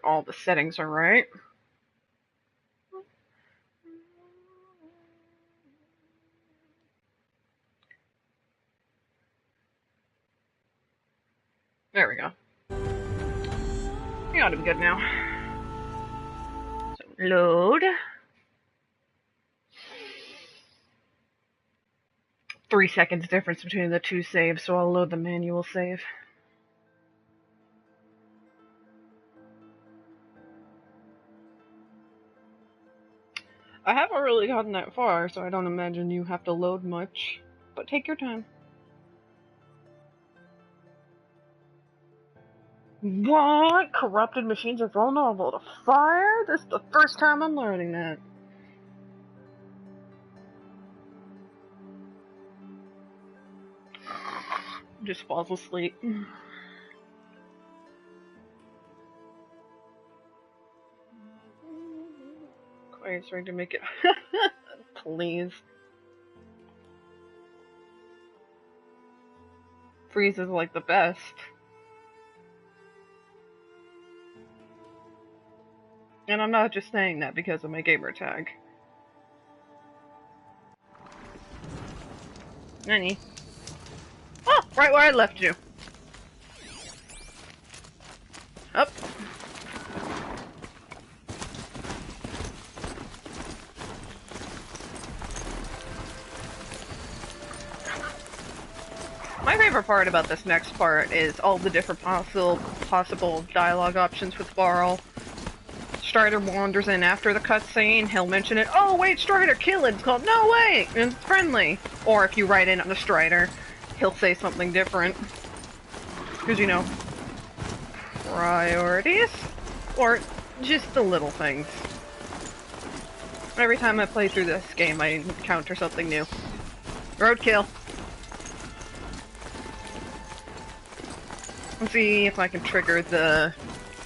All the settings are right. There we go. We ought to be good now. So load. 3 seconds difference between the two saves, so I'll load the manual save. I haven't really gotten that far, so I don't imagine you have to load much. But take your time. What? Corrupted machines are vulnerable to fire? This is the first time I'm learning that. Just falls asleep. Quiet, trying to make it. Please. Freeze is like the best. And I'm not just saying that because of my gamer tag. Nani? Oh, right where I left you. Up. My favorite part about this next part is all the different possible dialogue options with Varl. Strider wanders in after the cutscene, he'll mention it, oh wait, Strider, kill it, it's called, no wait, and it's friendly. Or if you write in on the Strider, he'll say something different. Because, you know, priorities? Or just the little things. Every time I play through this game, I encounter something new. Roadkill. Let's see if I can trigger the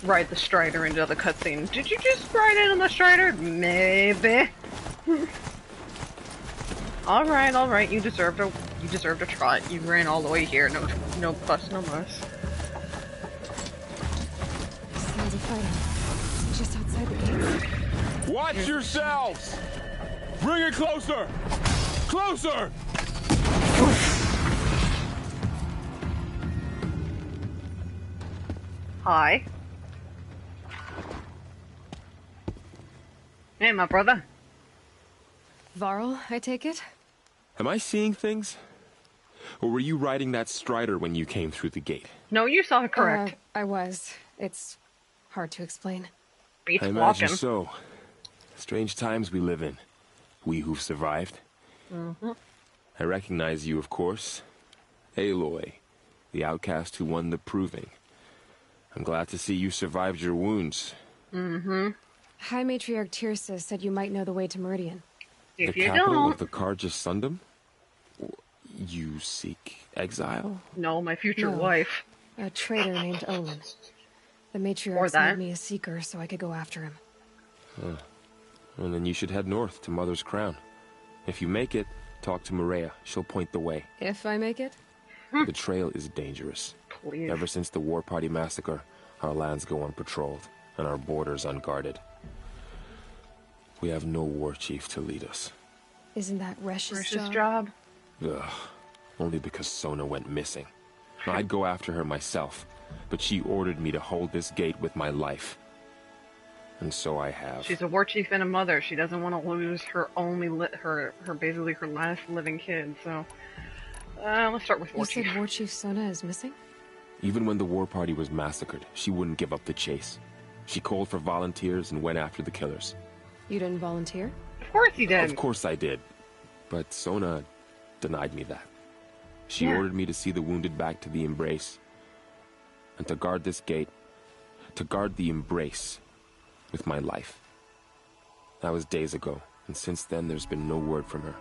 ride the Strider into the cutscene. Did you just ride in on the Strider? Maybe. Alright, you deserved a trot. You ran all the way here. No fuss, no muss. Sounds of fighting. Just outside the gates. Watch yourselves! Bring it closer! Closer! Hi. Hey, my brother. Varl, I take it? Am I seeing things? Or were you riding that Strider when you came through the gate? No, you saw it correct. I was. It's hard to explain. Beats I imagine so. Strange times we live in. We who've survived. I recognize you, of course. Aloy, the outcast who won the proving. I'm glad to see you survived your wounds. High Matriarch Tirsa said you might know the way to Meridian. If the you capital don't... of the Carja Sundom? You seek exile? No, my future No. wife. A traitor named Olin. The Or Matriarchs that. made me a seeker so I could go after him. And then you should head north to Mother's Crown. If you make it, talk to Maria. She'll point the way. If I make it? The trail is dangerous. Please. Ever since the War Party massacre, our lands go unpatrolled, and our borders unguarded. We have no war chief to lead us. Isn't that Resh's Precious job? job. Ugh. Only because Sona went missing. I'd go after her myself, but she ordered me to hold this gate with my life. And so I have. She's a war chief and a mother. She doesn't want to lose her only her basically her last living kid. So, let's start with You war chief. said War Chief Sona is missing? Even when the War Party was massacred, she wouldn't give up the chase. She called for volunteers and went after the killers. You didn't volunteer? Of course he did. Of course I did. But Sona denied me that. She Yeah. ordered me to see the wounded back to the Embrace. And to guard this gate, to guard the Embrace with my life. That was days ago, and since then there's been no word from her.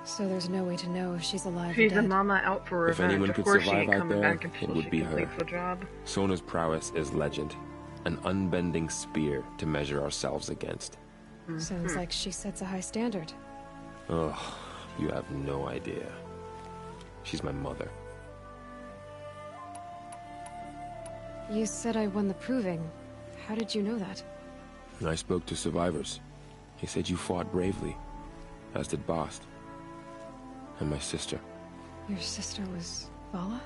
So there's no way to know if she's alive She's or a dead. mama out for If revenge. anyone Of could course she survive ain't out coming there, back it until would she be her. completes the job. Sona's prowess is legend, an unbending spear to measure ourselves against. Sounds like she sets a high standard. Ugh, you have no idea. She's my mother. You said I won the proving. How did you know that? And I spoke to survivors. They said you fought bravely, as did Bast. And my sister. Your sister was Vala?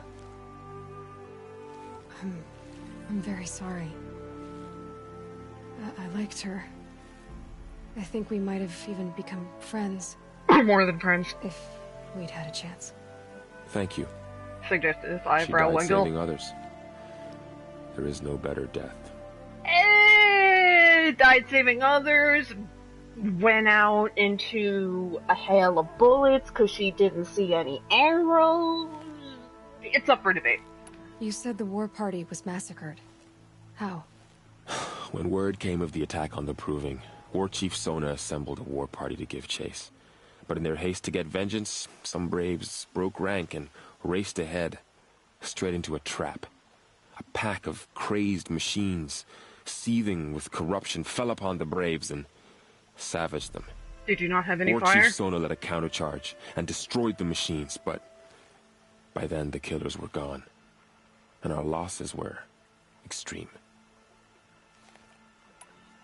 I'm very sorry. I liked her. I think we might have even become friends More than friends. if we'd had a chance. Thank you. Suggested She eyebrow died wiggle. saving others. There is no better death. Died saving others. Went out into a hail of bullets because she didn't see any arrows. It's up for debate. You said the war party was massacred. How? When word came of the attack on the Proving, War Chief Sona assembled a war party to give chase. But in their haste to get vengeance, some braves broke rank and raced ahead, straight into a trap. A pack of crazed machines, seething with corruption, fell upon the braves and savaged them. Did you not have any War fire? Chief Sona led a countercharge and destroyed the machines, but by then the killers were gone, and our losses were extreme.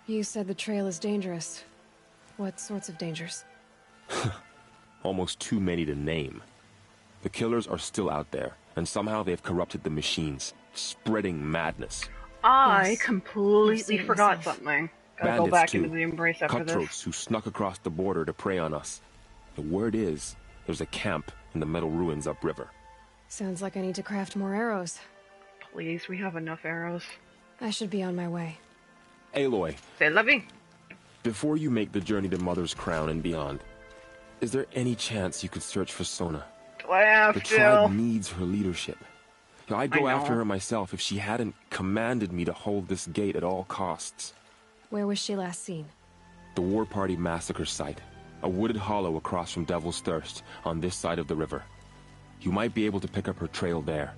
You said the trail is dangerous. What sorts of dangers? Almost too many to name. The killers are still out there, and somehow they've corrupted the machines, spreading madness. I Yes. completely I've seen it forgot myself. something. Gotta go Bandits, back too. into the embrace after Cutthroats this. who snuck across the border to prey on us. The word is, there's a camp in the metal ruins upriver. Sounds like I need to craft more arrows. Please, we have enough arrows. I should be on my way. Aloy, Say lovey. before you make the journey to Mother's Crown and beyond, is there any chance you could search for Sona? Do I have The to? tribe needs her leadership. I'd go I after know. her myself if she hadn't commanded me to hold this gate at all costs. Where was she last seen? The War Party massacre site. A wooded hollow across from Devil's Thirst, on this side of the river. You might be able to pick up her trail there.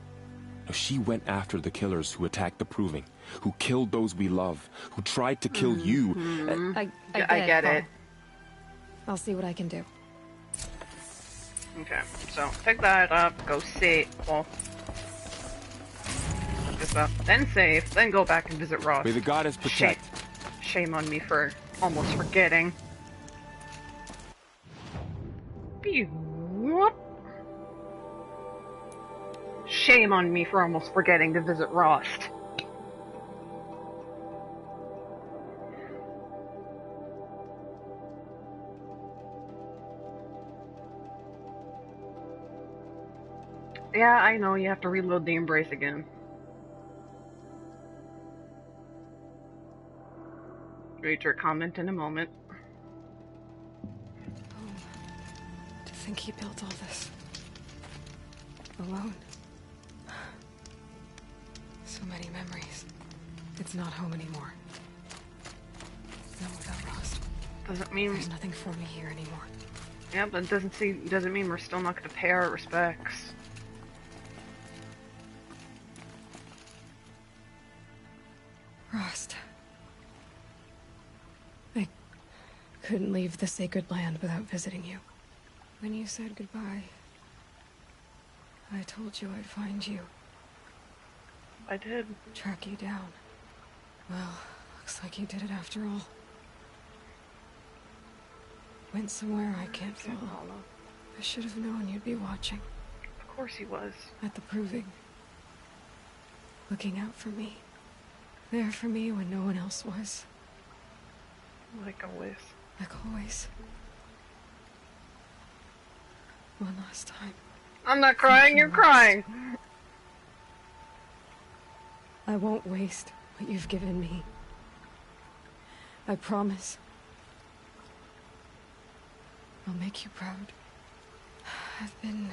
Now, she went after the killers who attacked the Proving, who killed those we love, who tried to kill you. I get it. I'll see what I can do. Okay, so pick that up, go save. Well, this up, then save, then go back and visit Ross. May the goddess protect. Shame on me for almost forgetting. Whoop. Shame on me for almost forgetting to visit Rost. Yeah, I know, you have to reload the embrace again. Read your comment in a moment. To think he built all this. Alone. So many memories. It's not home anymore. Not without Rost. Doesn't mean, There's nothing for me here anymore. yeah, but it doesn't mean we're still not gonna pay our respects. Rost. I couldn't leave the sacred land without visiting you. When you said goodbye, I told you I'd find you, I did. track you down. Well, looks like you did it after all. Went somewhere I can't follow. I should have known you'd be watching. Of course he was. At the Proving. Looking out for me. There for me when no one else was. Like always. Like always. One last time. I'm not crying, you're crying! I won't waste what you've given me. I promise. I'll make you proud. I've been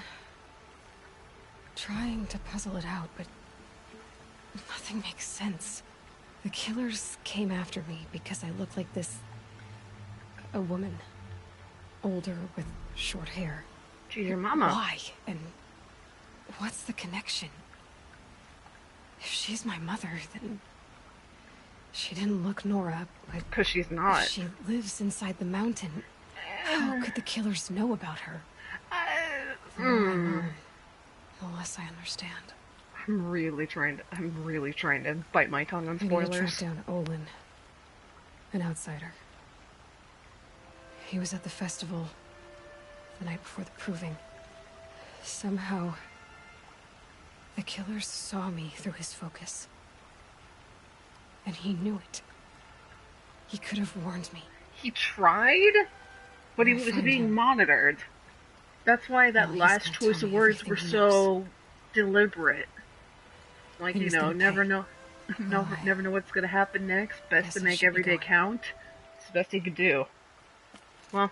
trying to puzzle it out, but nothing makes sense. The killers came after me because I look like this... a woman. Older with short hair. She's your mama. Why? And what's the connection? If she's my mother, then... she didn't look Nora, but... Because she's not. she lives inside the mountain. How could the killers know about her? The more I learn, the less I understand. I'm really trying to bite my tongue on I need to track spoilers. down Olin, an outsider. He was at the festival the night before the proving. Somehow, the killers saw me through his focus. And he knew it. He could have warned me. He tried, but he I'll was find being him. monitored. That's why that Well, he's last gonna choice tell of me words were everything he so deliberate. Like, And you he's know, gonna never pay. know, Why? never know what's gonna happen next. Best Guess to I make should be every day going. count. It's the best he could do. Well,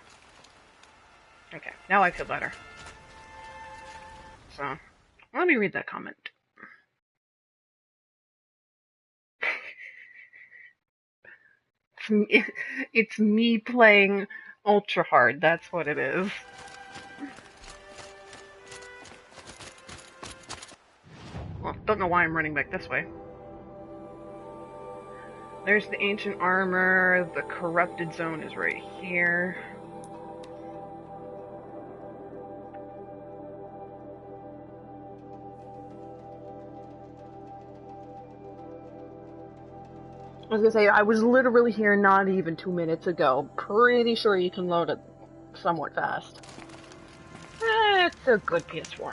okay, now I feel better. So, let me read that comment. It's me playing ultra hard, that's what it is. Well, don't know why I'm running back this way. There's the ancient armor, the corrupted zone is right here. I was gonna say, I was literally here not even 2 minutes ago. Pretty sure you can load it somewhat fast. It's a good PS4.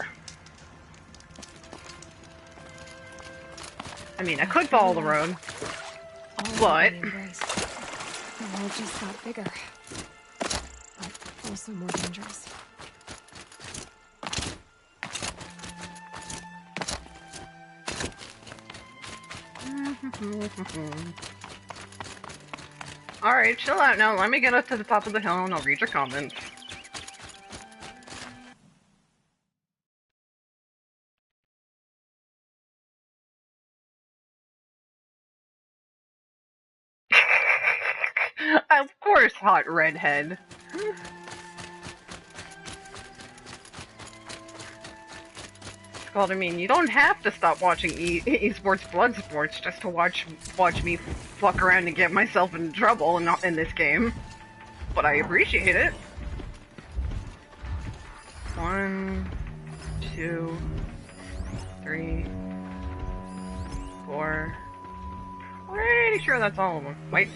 I mean, I could follow the road, All but... we embraced. The world just got bigger. But also more dangerous. Alright, chill out now. Let me get up to the top of the hill and I'll read your comments. Of course, hot redhead. Well, I mean, you don't have to stop watching esports Bloodsports just to watch me fuck around and get myself in trouble in this game. But I appreciate it. 1, 2, 3, 4. Pretty sure that's all of them. Wait.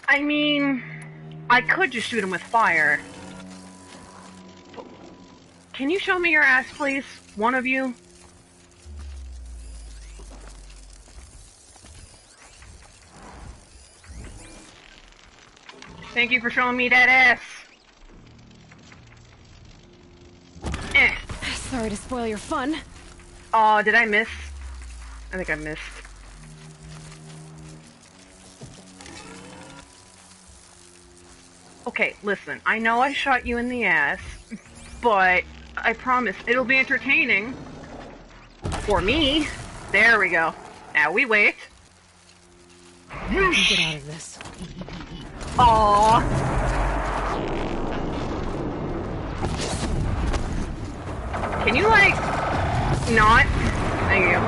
I mean, I could just shoot him with fire. Can you show me your ass, please? One of you? Thank you for showing me that ass. Eh. Sorry to spoil your fun. Oh, did I miss? I think I missed. Okay, listen, I know I shot you in the ass, but I promise it'll be entertaining. For me. There we go. Now we wait. Get out of this. Aww. Can you, like, not? Thank you.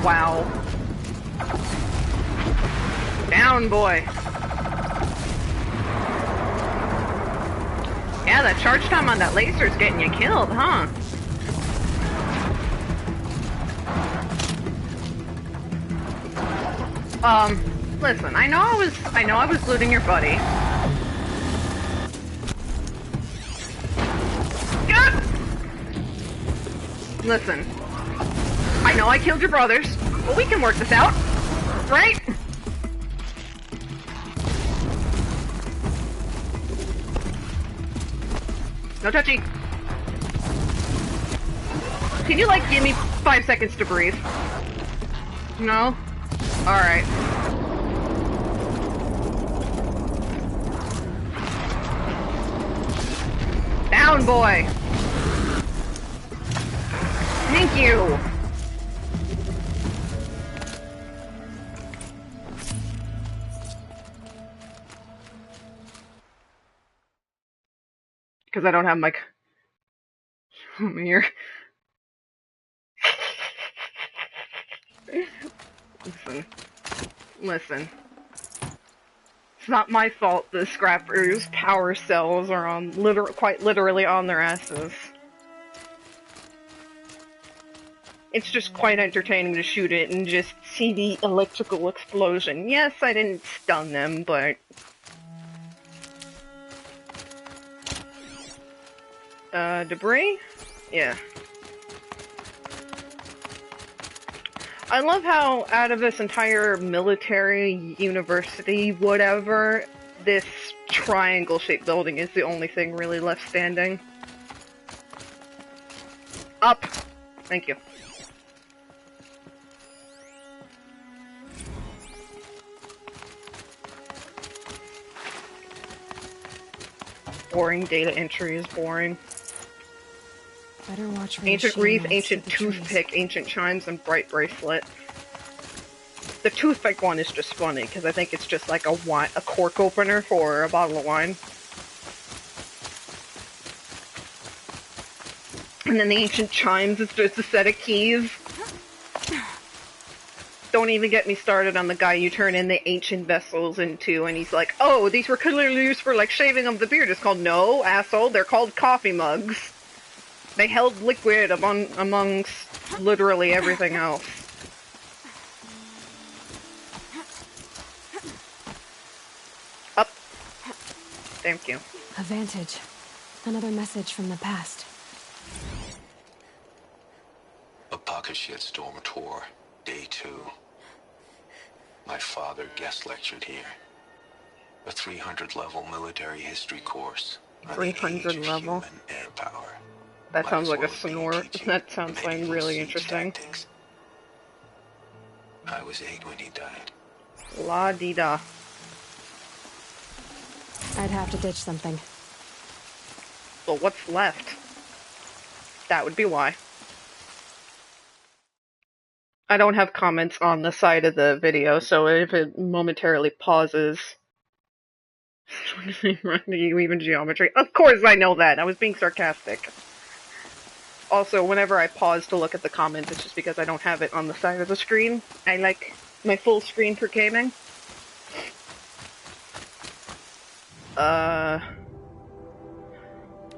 Wow. Down, boy. Yeah, that charge time on that laser's getting you killed, huh? Listen, I know I was looting your buddy. Ah! Listen, I know I killed your brothers, but we can work this out, right? No touchy. Can you, like, give me 5 seconds to breathe? No? Alright. Down, boy! Thank you! Because I don't have my... Here. Listen. It's not my fault the scrappers' power cells are on quite literally on their asses. It's just quite entertaining to shoot it and just see the electrical explosion. Yes, I didn't stun them, but... debris? Yeah. I love how out of this entire military, university, whatever, this triangle-shaped building is the only thing really left standing. Up! Thank you. Boring data entry is boring. Better watch for Ancient machine wreath, lights ancient at the trees. toothpick, ancient chimes, and bright bracelet. The toothpick one is just funny, because I think it's just like a cork opener for a bottle of wine. And then the ancient chimes is just a set of keys. Don't even get me started on the guy you turn in the ancient vessels into, and he's like, oh, these were clearly used for, like, shaving of the beard. It's called, no, asshole, they're called coffee mugs. They held liquid amongst literally everything else. Up. Thank you. A vantage. Another message from the past. A pocket shitstorm tour, day 2. My father guest lectured here. A 300-level military history course. On the age 300 of level. human air power. That Might sounds as like a well be snore. teaching That sounds like medieval really siege interesting. tactics. I was 8 when he died. La-dee-da. I'd have to ditch something. Well, what's left? That would be why. I don't have comments on the side of the video, so if it momentarily pauses... even geometry. Of course I know that! I was being sarcastic. Also, whenever I pause to look at the comments, it's just because I don't have it on the side of the screen. I like my full screen for gaming.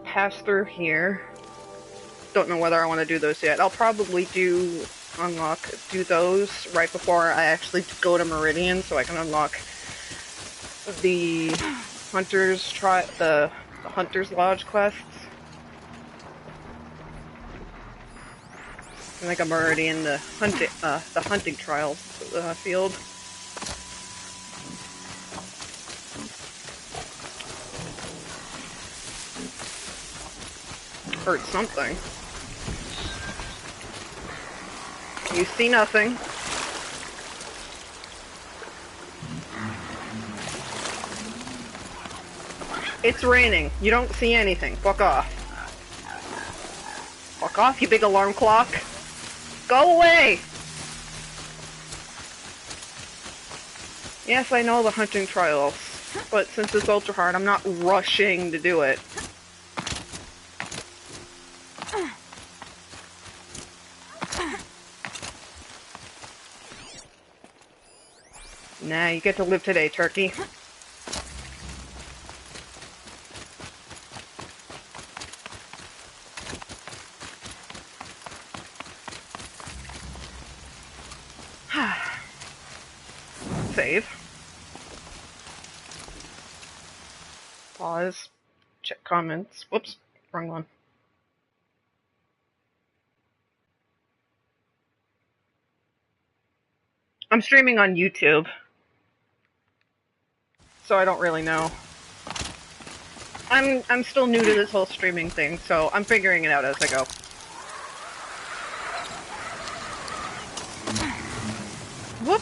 Pass through here. Don't know whether I want to do those yet. I'll probably do those right before I actually go to Meridian, so I can unlock the the Hunter's Lodge quests. And like a Meridian, the hunting trial field. Heard something. You see nothing. It's raining. You don't see anything. Fuck off. Fuck off, you big alarm clock. Go away! Yes, I know the hunting trials, but since it's ultra hard, I'm not rushing to do it. Nah, you get to live today, turkey. Save. Pause. Check comments. Whoops, wrong one. I'm streaming on YouTube, so I don't really know. I'm still new to this whole streaming thing, so I'm figuring it out as I go. Whoop.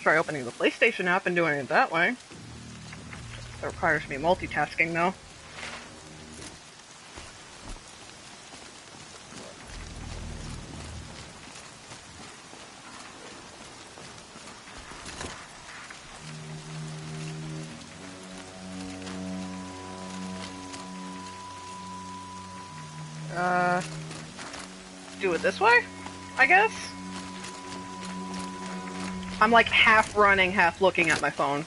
Try opening the PlayStation app and doing it that way. That requires me multitasking, though. Do it this way, I guess? I'm like half running, half looking at my phone.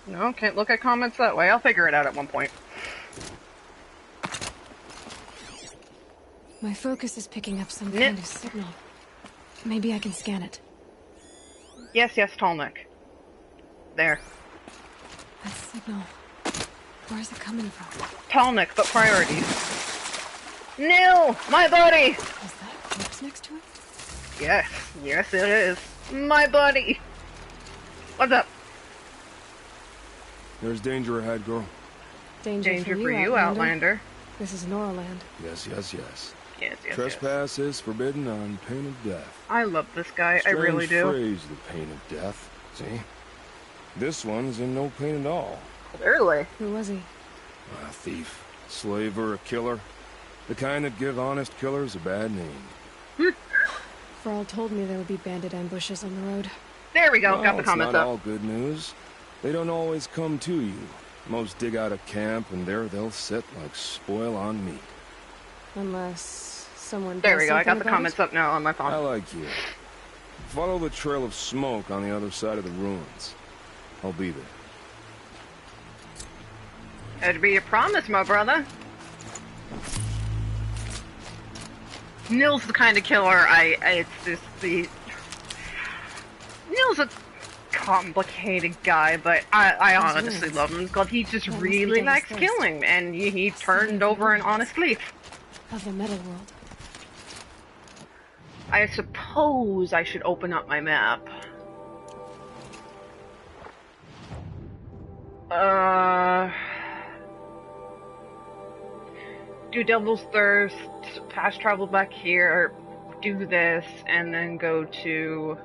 No, can't look at comments that way. I'll figure it out at one point. My focus is picking up some kind of signal. Maybe I can scan it. Yes, Tallneck. There. That signal. Where's it coming from? Tallneck, but priorities. Nil! My buddy! Is that a corpse next to it? Yes it is. My buddy! What's up? There's danger ahead, girl. Danger for you, Outlander. This is Noraland. Yes. Yes. Trespass is forbidden on pain of death. I love this guy, I really do. Strange phrase, the pain of death. See? This one's in no pain at all. Clearly. Who was he? A thief, slaver, a killer. The kind that give honest killers a bad name. Varl told me there would be bandit ambushes on the road. There we go, Well, got the comments it's not up. all good news. They don't always come to you. Most dig out of camp, and there they'll sit like spoil on meat. Unless someone There does we go, I got something the about comments it. up now on my I phone. like you. Follow the trail of smoke on the other side of the ruins. I'll be there. That'd be a promise, my brother. Nil's the kind of killer it's just the... Nil's a complicated guy, but I honestly love him because he just That must really be Dennis likes Thirst. killing, and he turned over an honest leaf. Of the metal world. I suppose I should open up my map. Do Devil's Thirst, fast travel back here, do this, and then go to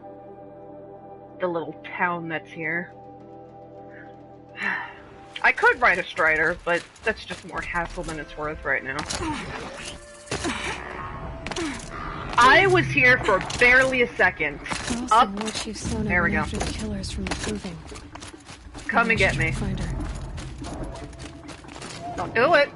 the little town that's here. I could ride a Strider, but that's just more hassle than it's worth right now. I was here for barely a second. Also, Up. War Chief Sona There we went go. after the killers from the Proving. Come Maybe and I get should me. Find her. Don't do it.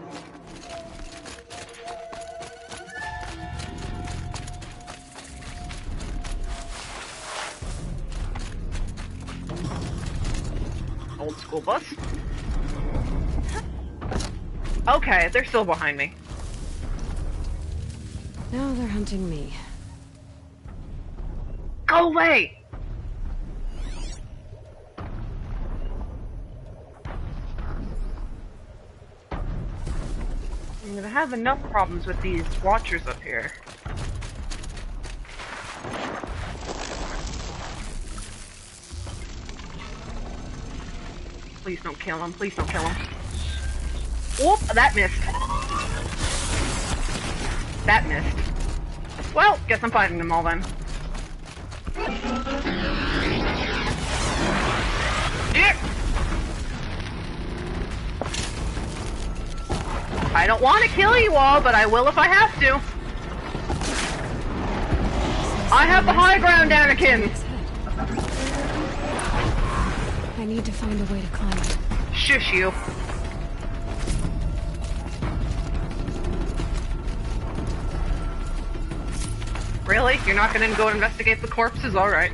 Old school bus. Okay, they're still behind me. Now they're hunting me. Go away! I'm gonna have enough problems with these watchers up here. Please don't kill him. Please don't kill him. Whoop! That missed. That missed. Well, guess I'm fighting them all then. Yeah. I don't want to kill you all, but I will if I have to. I have the high ground, Anakin! I need to find a way to climb it. Shush you. Really? You're not gonna go investigate the corpses? Alright.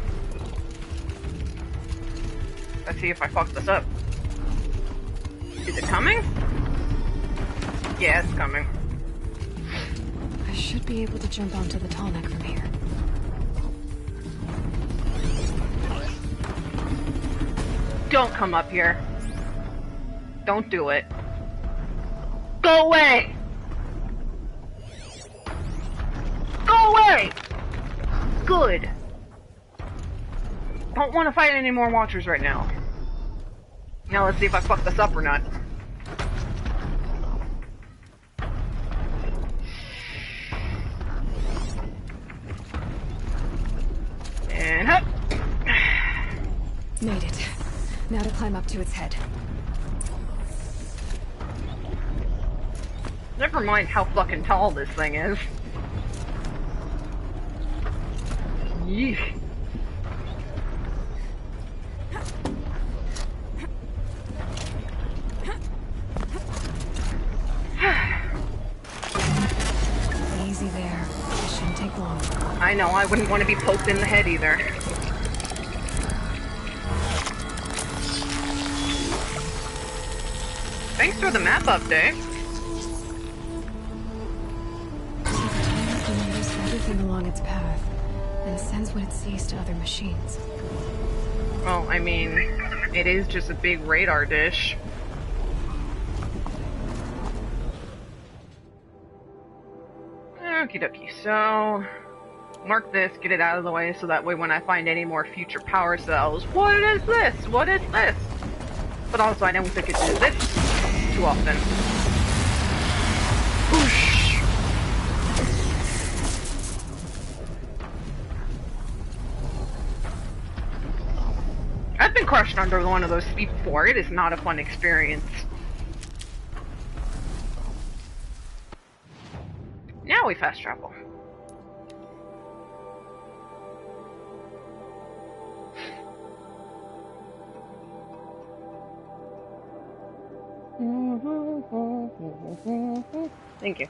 Let's see if I fuck this up. Is it coming? Yeah, it's coming. I should be able to jump onto the tall neck from here. Don't come up here. Don't do it. Go away! Go away! Good. Don't want to fight any more watchers right now. Now let's see if I fuck this up or not. And hop! Made it. Now to climb up to its head. Never mind how fucking tall this thing is. Yeesh. I know, I wouldn't want to be poked in the head either. Thanks for the map update. It remembers everything along its path, and sends what it sees to other machines. Well, I mean, it is just a big radar dish. Okie dokie, so... mark this, get it out of the way, so that way when I find any more future power cells, what is this? What is this? But also, I don't think it do this too often. Whoosh. I've been crushed under one of those feet before. It is not a fun experience. Now we fast travel. Thank you.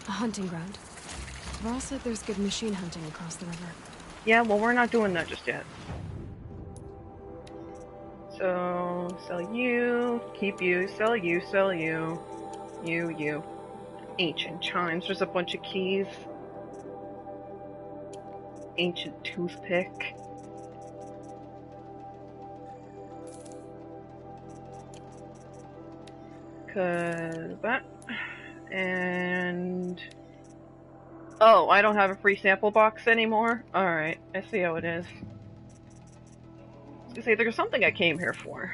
A hunting ground. Varl said there's good machine hunting across the river. Yeah, well, we're not doing that just yet. So, sell you, keep you, sell you, sell you. You. Ancient chimes, there's a bunch of keys. Ancient toothpick. Cause that, and oh, I don't have a free sample box anymore. All right, I see how it is. I was gonna say there's something I came here for.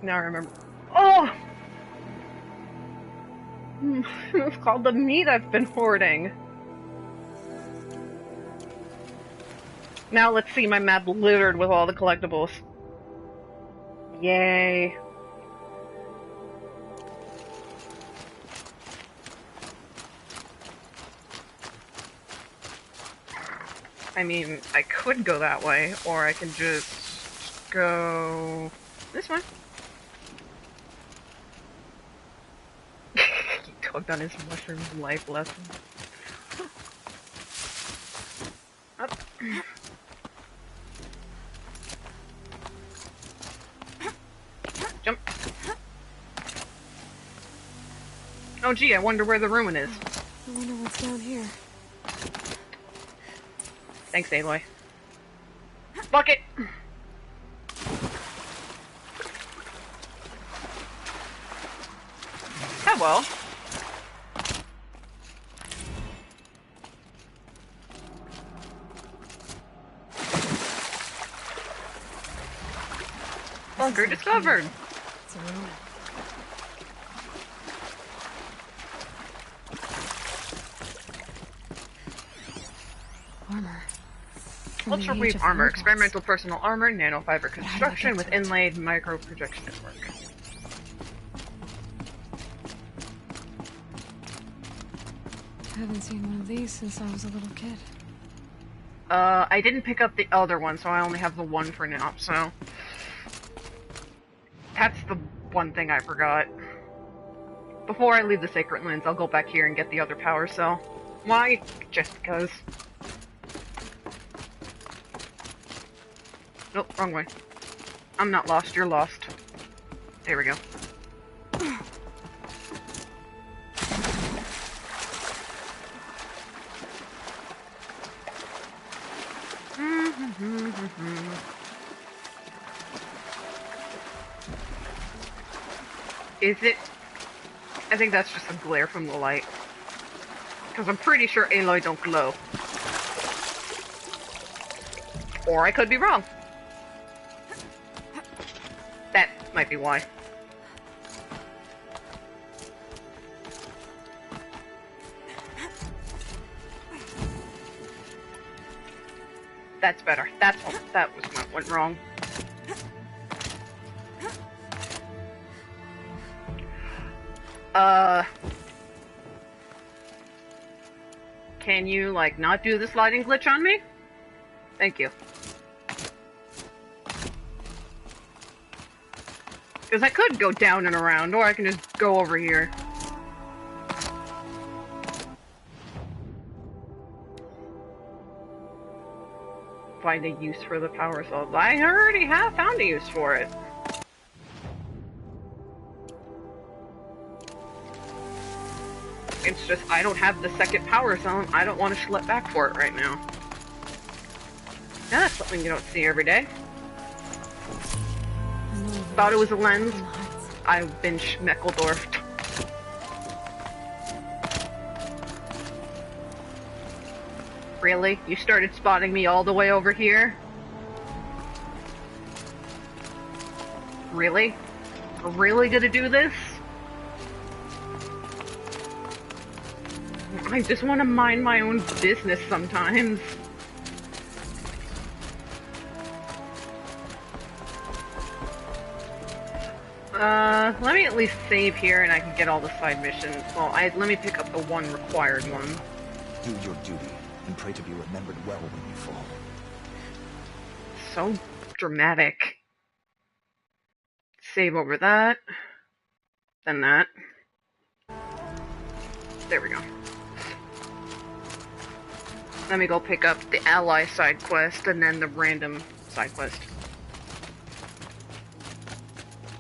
Now I remember. Oh, it's called the meat I've been hoarding. Now let's see my map littered with all the collectibles. Yay. I mean, I could go that way, or I can just go this way. He tugged on his mushroom life lesson. Up. Jump. Oh gee, I wonder where the ruin is. I wonder what's down here. Thanks, Aloy. Bucket! Oh well. Bunker discovered! It's a ruin. Armor. From Ultra the age Weave of armor. robots. Experimental personal armor, nanofiber construction get with to it? inlaid micro projection network. I haven't seen one of these since I was a little kid. I didn't pick up the other one, so I only have the one for now, so... That's the one thing I forgot. Before I leave the Sacred Lands, I'll go back here and get the other power cell. Why? Just because. Nope, wrong way. I'm not lost, you're lost. There we go. Is it? I think that's just a glare from the light. Because I'm pretty sure Aloy don't glow. Or I could be wrong. That might be why. That's better. That was what went wrong. Can you, like, not do the sliding glitch on me? Thank you. Because I could go down and around, or I can just go over here. find a use for the power cells. I already have found a use for it. It's just I don't have the second power cell and I don't want to schlep back for it right now. That's something you don't see every day. Thought it was a lens. I've been schmeckledorfed. Really? You started spotting me all the way over here? Really? We're really gonna do this? I just want to mind my own business sometimes. Let me at least save here and I can get all the side missions. Well, let me pick up the one required one. Do your duty, and pray to be remembered well when you fall. So dramatic. Save over that. Then that. There we go. Let me go pick up the ally side quest and then the random side quest.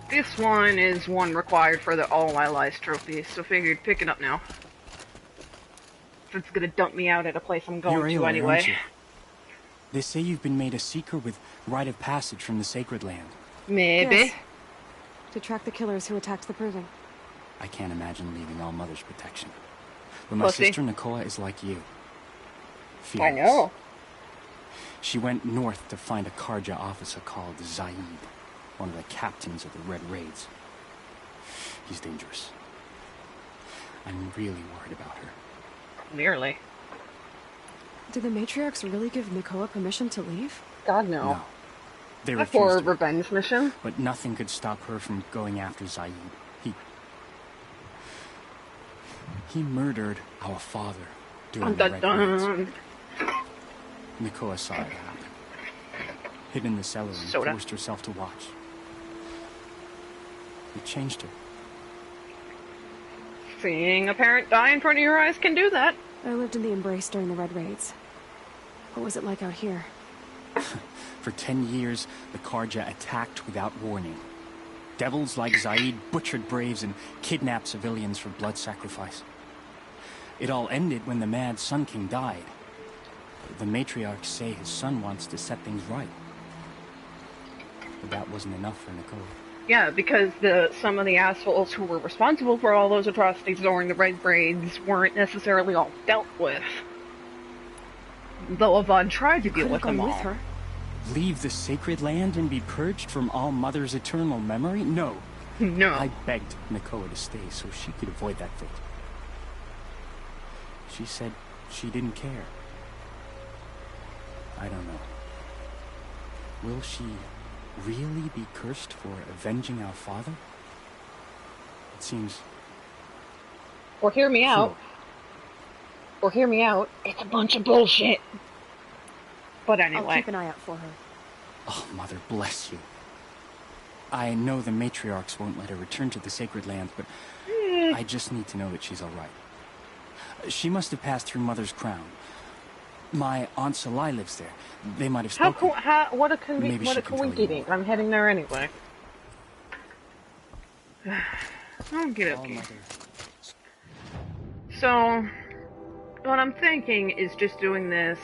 This one is one required for the All Allies trophy, so figured pick it up now. It's gonna dump me out at a place I'm going You're to Aloy, anyway. aren't you? They say you've been made a seeker with rite of passage from the Sacred Land. Maybe. Yes. To track the killers who attacked the Proving. I can't imagine leaving all Mother's protection. But my Pussy. sister Nakoa is like you. I Fearless. know. She went north to find a Karja officer called Zaid, one of the captains of the Red Raids. He's dangerous. I'm really worried about her. Nearly. Did the matriarchs really give Nakoa permission to leave? God no. No. They Not for a refused her, revenge mission. but nothing could stop her from going after Zaid. He murdered our father during the Dun, Red dun, Raids. dun. Nakoa saw it happen. Hid in the cellar and Soda. forced herself to watch. It changed her. Seeing a parent die in front of your eyes can do that. I lived in the Embrace during the Red Raids. What was it like out here? For 10 years, the Karja attacked without warning. Devils like Zaid butchered braves and kidnapped civilians for blood sacrifice. It all ended when the mad Sun King died. The matriarchs say his son wants to set things right. But that wasn't enough for Nakoa. Yeah, because some of the assholes who were responsible for all those atrocities during the Red Raids weren't necessarily all dealt with. Though Avon tried to deal Could've with them gone all. with her. Leave the sacred land and be purged from all Mother's eternal memory? No. No. I begged Nakoa to stay so she could avoid that fate. She said she didn't care. I don't know. Will she really be cursed for avenging our father? It seems... Or hear me out. cruel. Or hear me out. It's a bunch of bullshit. But I'll anyway. keep an eye out for her. Oh, Mother bless you. I know the matriarchs won't let her return to the Sacred Land, but I just need to know that she's all right. She must have passed through Mother's crown. My Aunt Salai lives there. They might have spoken. What a Maybe what she a can tell you coincidence. more. I'm heading there anyway. Okay, All okay. Mother. So, what I'm thinking is just doing this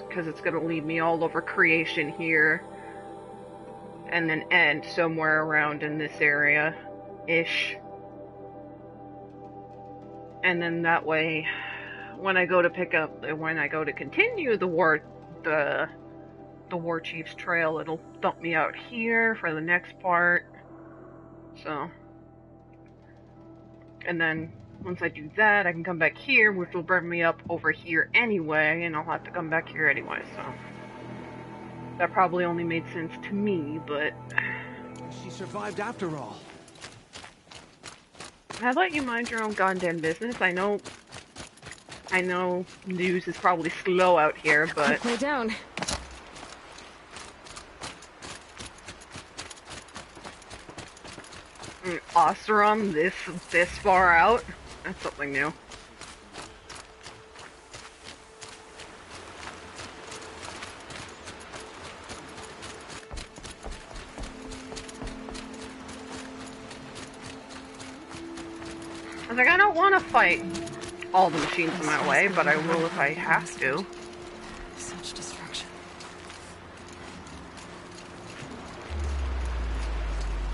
because it's going to lead me all over creation here and then end somewhere around in this area-ish. And then that way, when I go to continue the War Chief's trail, it'll dump me out here for the next part. So, and then once I do that, I can come back here, which will bring me up over here anyway, and I'll have to come back here anyway, so. That probably only made sense to me, but She survived after all. I let you mind your own goddamn business. I know news is probably slow out here, but Lay down. Oseram this far out? That's something new. I was like, I don't want to fight all the machines in my way, but I will if I have to. Such destruction.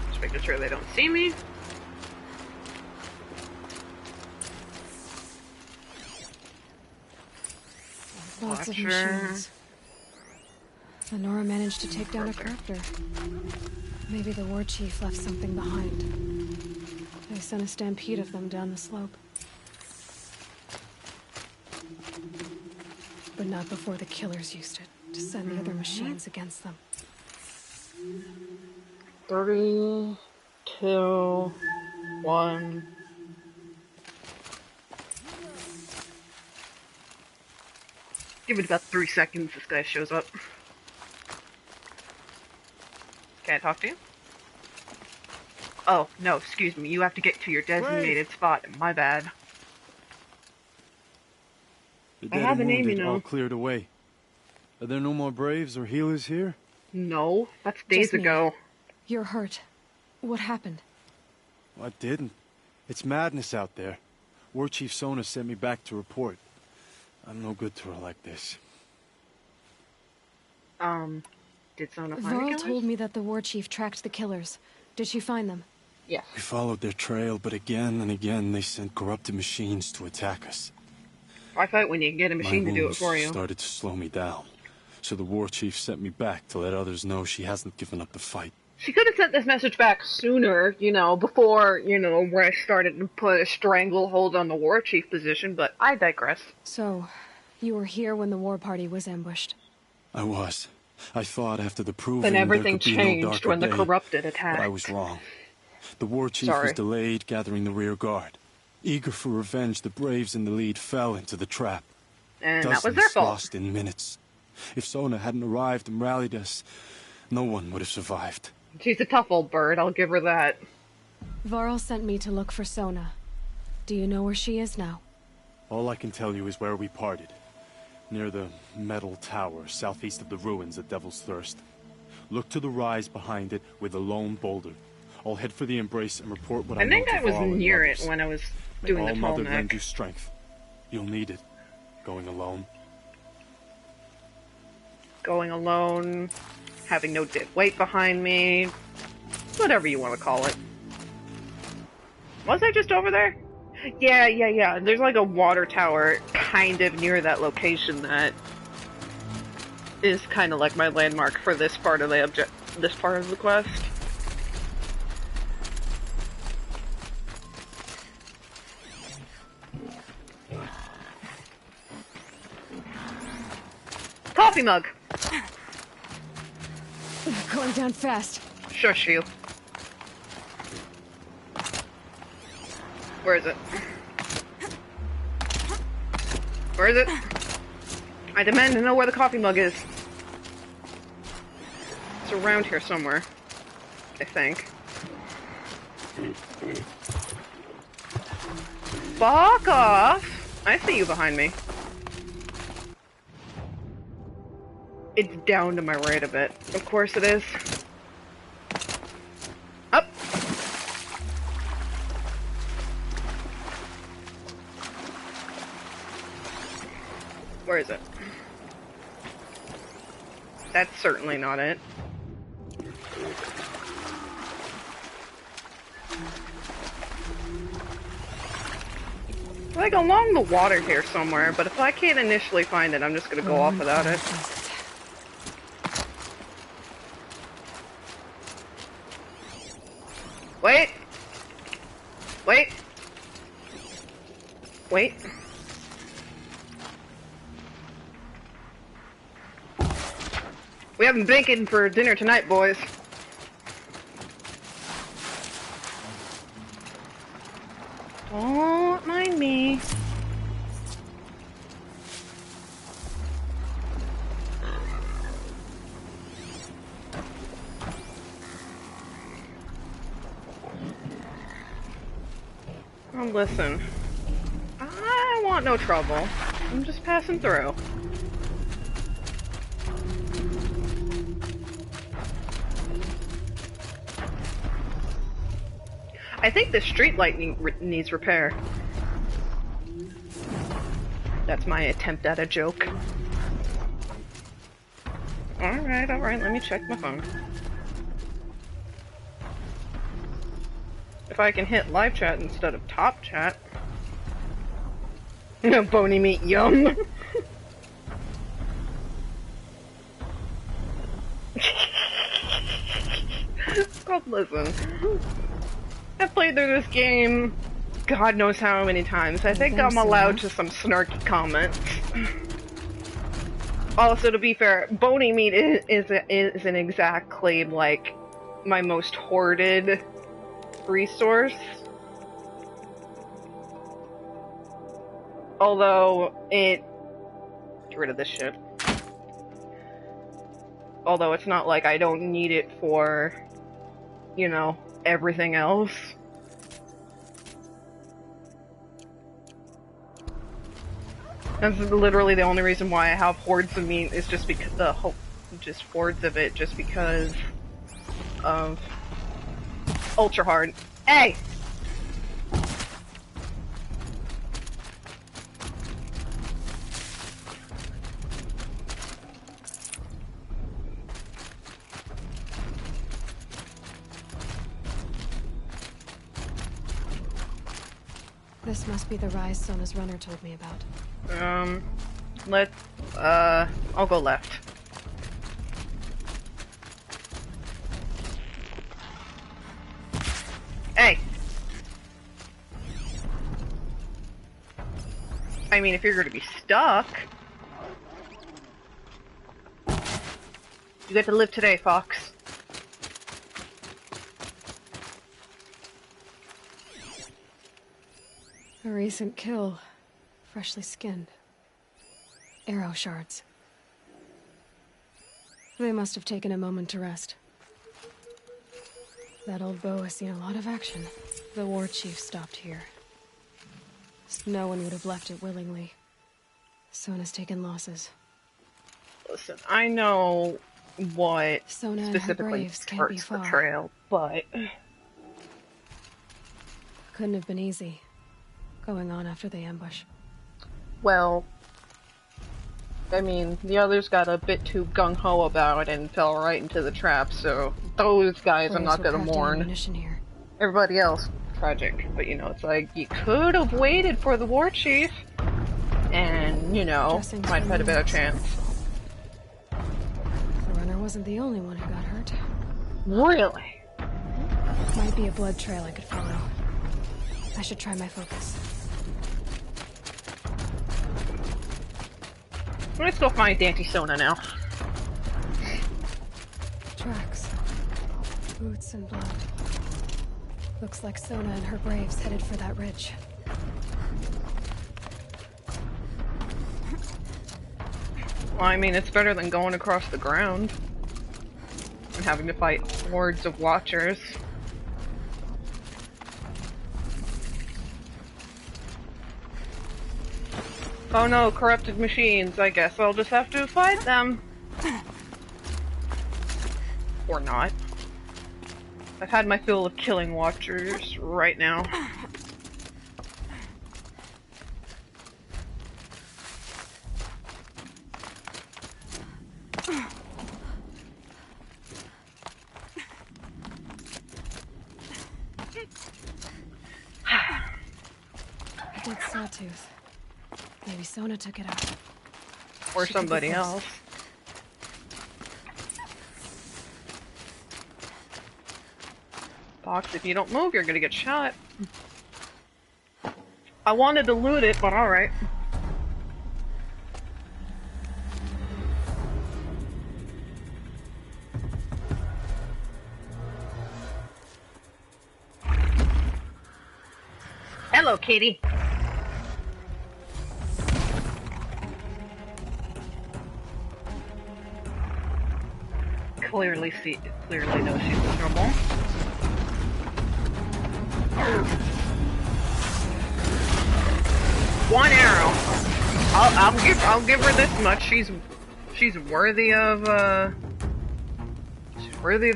Just making sure they don't see me. Lots of Watcher. machines. Lenora managed to take down a crafter. Maybe the war chief left something behind. They sent a stampede of them down the slope. But not before the killers used it to send the other machines against them. 3, 2, 1. Give it about 3 seconds, this guy shows up. Can I talk to you? Oh, no, excuse me. You have to get to your designated spot. My bad. The I dead have and a name, you wounded know. all cleared away. Are there no more Braves or healers here? No, that's days Just me. ago. You're hurt. What happened? I didn't. It's madness out there. War Chief Sona sent me back to report. I'm no good to her like this. Did Sona find the Varl killers? told me that the war chief tracked the killers. Did she find them? Yes. We followed their trail, but again and again they sent corrupted machines to attack us. I fight when you can get a machine My to do it wounds for you. started to slow me down. So the war chief sent me back to let others know she hasn't given up the fight. She could have sent this message back sooner, you know, before, you know, where I started to put a stranglehold on the war chief position, but I digress. So, you were here when the war party was ambushed. I was. I thought after the proving Then everything there could be no changed darker when the day, corrupted attacked. but I was wrong. The war chief Sorry. was delayed gathering the rear guard. Eager for revenge, the Braves in the lead fell into the trap. And that was Dozens their fault. lost in minutes. If Sona hadn't arrived and rallied us, no one would have survived. She's a tough old bird, I'll give her that. Varl sent me to look for Sona. Do you know where she is now? All I can tell you is where we parted. Near the metal tower, southeast of the ruins at Devil's Thirst. Look to the rise behind it with a lone boulder. I'll head for the embrace and report what I I know think to I was Varl and near others. it when I was May doing the All tall Mother lend neck. you strength. You'll need it. Going alone. Going alone, having no dead weight behind me, whatever you want to call it. Was I just over there? Yeah. There's like a water tower kind of near that location that is kind of like my landmark for this part of the quest. Coffee mug! You're going down fast. Shush you. Where is it? Where is it? I demand to know where the coffee mug is. It's around here somewhere. I think. Fuck off! I see you behind me. It's down to my right a bit. Of course it is. Up! Where is it? That's certainly not it. Like along the water here somewhere, but if I can't initially find it, I'm just gonna go off without it. Wait! Wait! Wait. We haven't bacon for dinner tonight, boys. Don't mind me. Oh, listen. I want no trouble. I'm just passing through. I think the street light needs repair. That's my attempt at a joke. Alright, let me check my phone. If I can hit live chat instead of top chat. Bony meat, yum! God, listen. I've played through this game God knows how many times. I think I'm allowed to some snarky comments. Also, to be fair, bony meat isn't exactly, like, my most hoarded resource. Although, get rid of this shit. Although it's not like I don't need it for, you know, everything else. That's literally the only reason why I have hordes of meat is just because just hordes of it, just because of ultra hard. Hey! This must be the rise Sona's runner told me about. I'll go left. Hey! I mean, if you're gonna be stuck... You get to live today, Fox. A recent kill. Freshly skinned. Arrow shards. They must have taken a moment to rest. That old bow has seen a lot of action. The war chief stopped here. No one would have left it willingly. Sona's taken losses. Listen, I know what Sona specifically hurts the trail, but... Couldn't have been easy, going on after the ambush. Well, I mean, the others got a bit too gung-ho about it and fell right into the trap, so those guys I'm not gonna mourn. Here. Everybody else, tragic. But, you know, it's like, you could have waited for the war chief, and, you know, might have had a better chance. The runner wasn't the only one who got hurt. Really? Might be a blood trail I could follow. I should try my focus. Let's go find Auntie Sona now. Tracks. Boots and blood. Looks like Sona and her braves headed for that ridge. Well, I mean, it's better than going across the ground and having to fight hordes of watchers. Oh no, corrupted machines. I guess I'll just have to fight them. Or not. I've had my fill of killing watchers right now. Big sawtooth. Maybe Sona took it out. Or somebody else. Fox, if you don't move, you're gonna get shot. I wanted to loot it, but alright. Hello, Katie. Clearly knows she's in trouble. One arrow. I'll give her this much. She's worthy of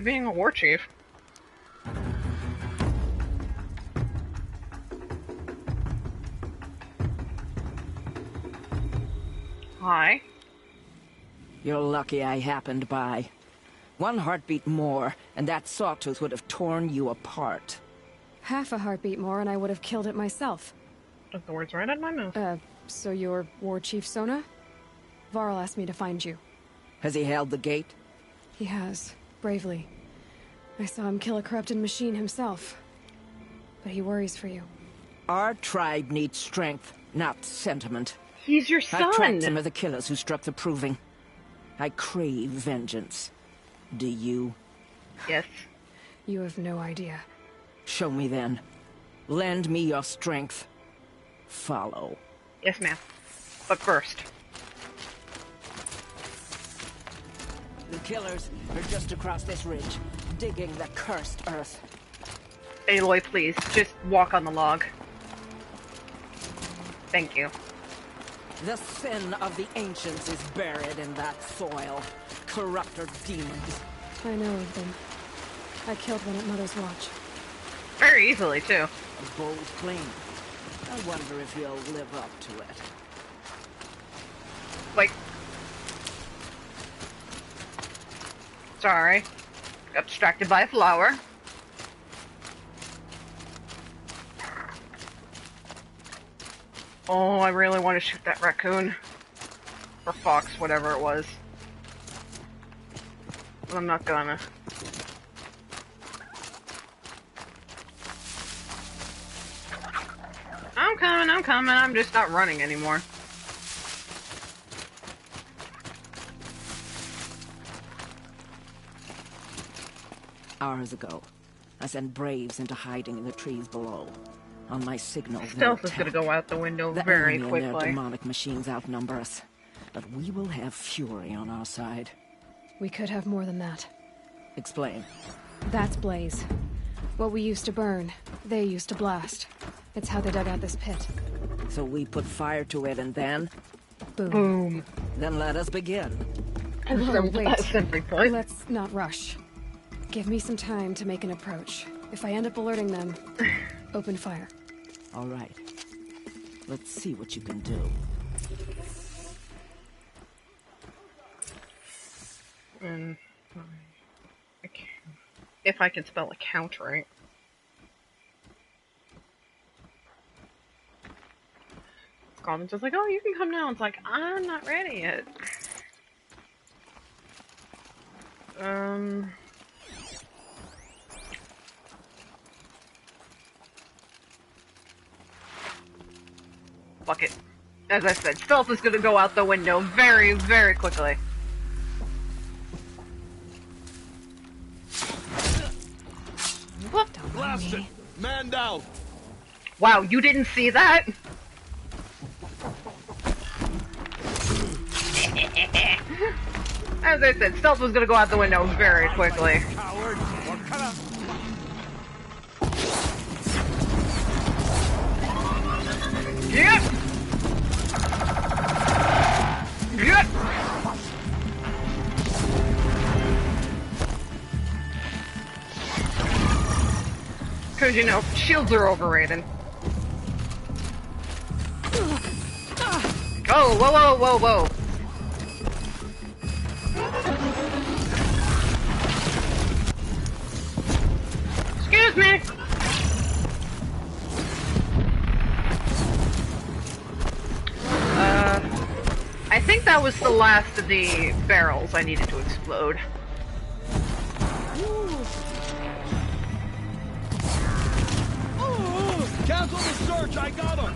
being a war chief. Hi. You're lucky I happened by. One heartbeat more, and that sawtooth would have torn you apart. Half a heartbeat more and I would have killed it myself. Took the words right out of my mouth. So you're War Chief Sona? Varl asked me to find you. Has he held the gate? He has, bravely. I saw him kill a corrupted machine himself. But he worries for you. Our tribe needs strength, not sentiment. He's your son! I tracked some of the killers who struck the Proving. I crave vengeance. Do you? Yes. You have no idea. Show me then. Lend me your strength. Follow. Yes, ma'am. But first. The killers are just across this ridge, digging the cursed earth. Aloy, please, just walk on the log. Thank you. The sin of the ancients is buried in that soil. Corrupter demons. I know of them. I killed one at Mother's Watch. Very easily, too. A bold claim. I wonder if you'll live up to it. Like... Sorry. Got distracted by a flower. Oh, I really want to shoot that raccoon. Or fox, whatever it was. But I'm not gonna. I'm coming, I'm just not running anymore. Hours ago, I sent Braves into hiding in the trees below. On my signal, Stealth is gonna go out the window very enemy quickly. And their demonic machines outnumber us, but we will have fury on our side. We could have more than that. Explain. That's Blaze. What we used to burn, they used to blast. It's how they dug out this pit. So we put fire to it and then? Boom. Boom. Then let us begin. Whoa, wait. Simply put. Let's not rush. Give me some time to make an approach. If I end up alerting them, open fire. All right. Let's see what you can do. If I can spell account right. Scott's just like, oh, you can come now. It's like, I'm not ready yet. Fuck it. As I said, stealth is gonna go out the window very, very quickly. Whoop. Blasted! Man down! Wow, you didn't see that? As I said, stealth was gonna go out the window very quickly. Coward! Yep! Yep! Because, you know, shields are overrated. Oh, whoa, whoa, whoa, whoa. Excuse me! I think that was the last of the barrels I needed to explode. Cancel the search, I got him!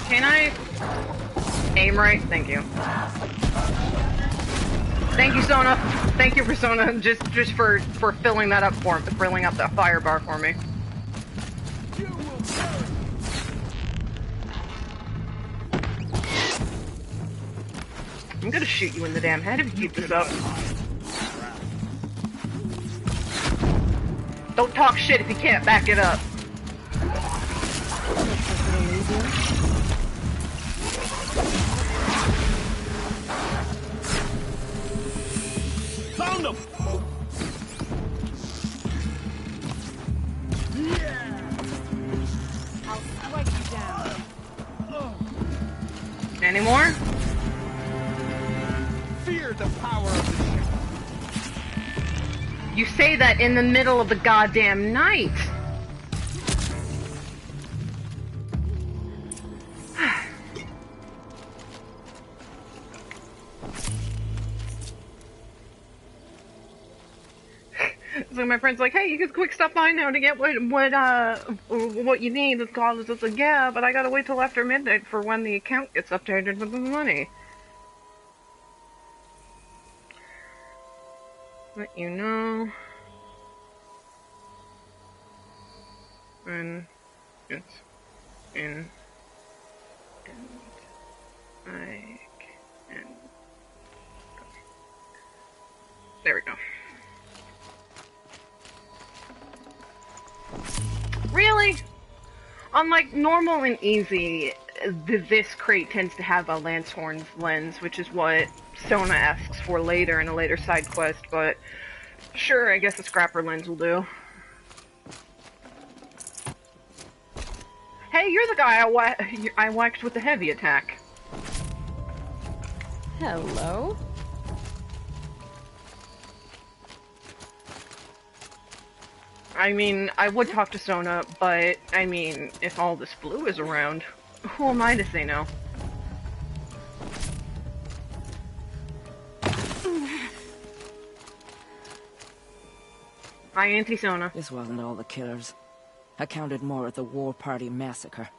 Can I aim right? Thank you. Thank you, Sona. Thank you, Persona, just for filling that up filling up that fire bar for me. I'm gonna shoot you in the damn head if you keep this up. Don't talk shit if you can't back it up. Found him! I'll strike you down. Any more? Fear the power of the ship. You say that in the middle of the goddamn night. So my friend's like, hey, you can quick stop by now to get what you need. It's called. It's like, yeah, but I gotta wait till after midnight for when the account gets updated with the money. Let you know when it's in, and I can. There we go. Really? Unlike normal and easy, this crate tends to have a Lancehorn's lens, which is what Sona asks for later in a later side quest, but sure, I guess a scrapper lens will do. Hey, you're the guy I whacked with the heavy attack. Hello? I mean, I would talk to Sona, but, I mean, if all this blue is around, who am I to say no? Hi, Auntie Sona. This wasn't all the killers. I counted more at the War Party massacre.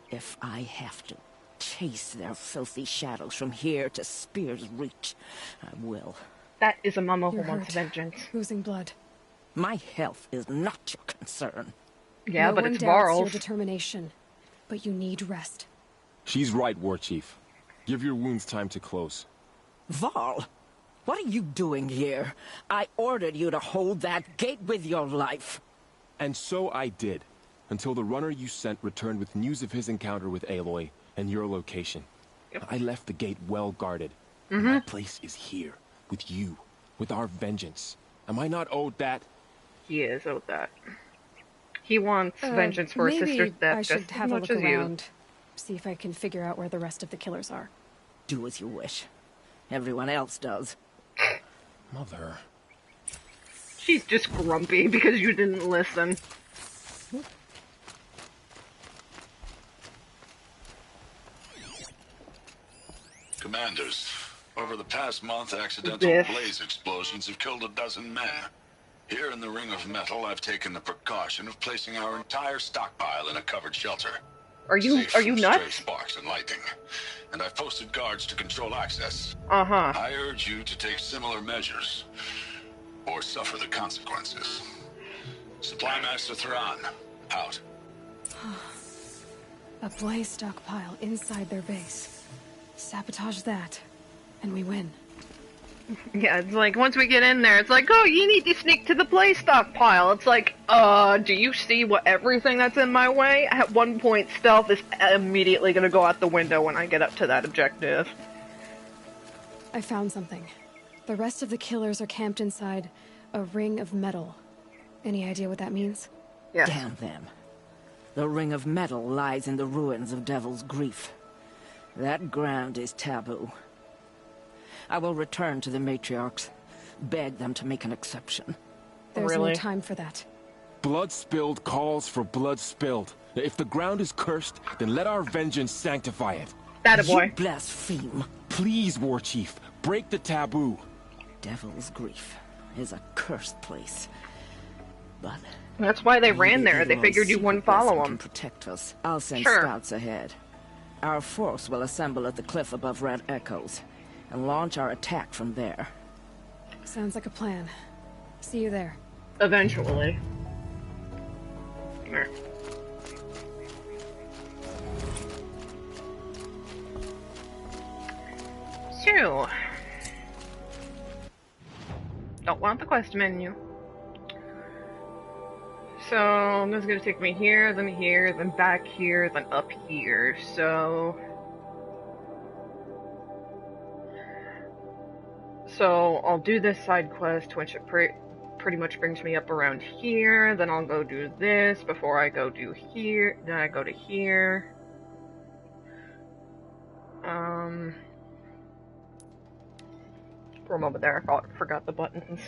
If I have to chase their filthy shadows from here to Spear's Reach, I will. That is a mama who You're wants hurt. vengeance. Losing blood. My health is not your concern. Yeah, no but one it's doubts your Varl's. determination, but you need rest. She's right, War Chief. Give your wounds time to close. Varl, what are you doing here? I ordered you to hold that gate with your life. And so I did, until the runner you sent returned with news of his encounter with Aloy and your location. Yep. I left the gate well guarded. My place is here, with you, with our vengeance. Am I not owed that? He is owed that. He wants vengeance for his sister's Maybe I death should just have as a much look as you. around, see if I can figure out where the rest of the killers are. Do as you wish. Everyone else does. Mother. She's just grumpy because you didn't listen. Commanders, over the past month, accidental This. blaze explosions have killed 12 men. Here in the Ring of Metal, I've taken the precaution of placing our entire stockpile in a covered shelter. Are you Safe from nuts? stray sparks and lightning. And I've posted guards to control access. Uh-huh. I urge you to take similar measures, or suffer the consequences. Supply Master Thrawn, out. A blaze stockpile inside their base. Sabotage that, and we win. Yeah, it's like, once we get in there, it's like, oh, you need to sneak to the play stockpile. It's like, do you see what everything that's in my way? At one point, stealth is immediately gonna go out the window when I get up to that objective. I found something. The rest of the killers are camped inside a ring of metal. Any idea what that means? Yes. Damn them. The Ring of Metal lies in the ruins of Devil's Grief. That ground is taboo. I will return to the matriarchs, beg them to make an exception. There's Really? no time for that. Blood spilled calls for blood spilled. If the ground is cursed, then let our vengeance sanctify it. That a You boy. blaspheme. Please, War Chief, break the taboo. Devil's Grief is a cursed place. But That's why they ran maybe there. They Aloy's figured you secret wouldn't follow blessing them. can protect us. I'll send Sure. scouts ahead. Our force will assemble at the cliff above Red Echoes and launch our attack from there. Sounds like a plan. See you there. Eventually. There. So, don't want the quest menu. So, this is gonna take me here, then back here, then up here. So I'll do this side quest, which pretty much brings me up around here. Then I'll go do this before I go do here. Then I go to here. For a moment there, I forgot the buttons.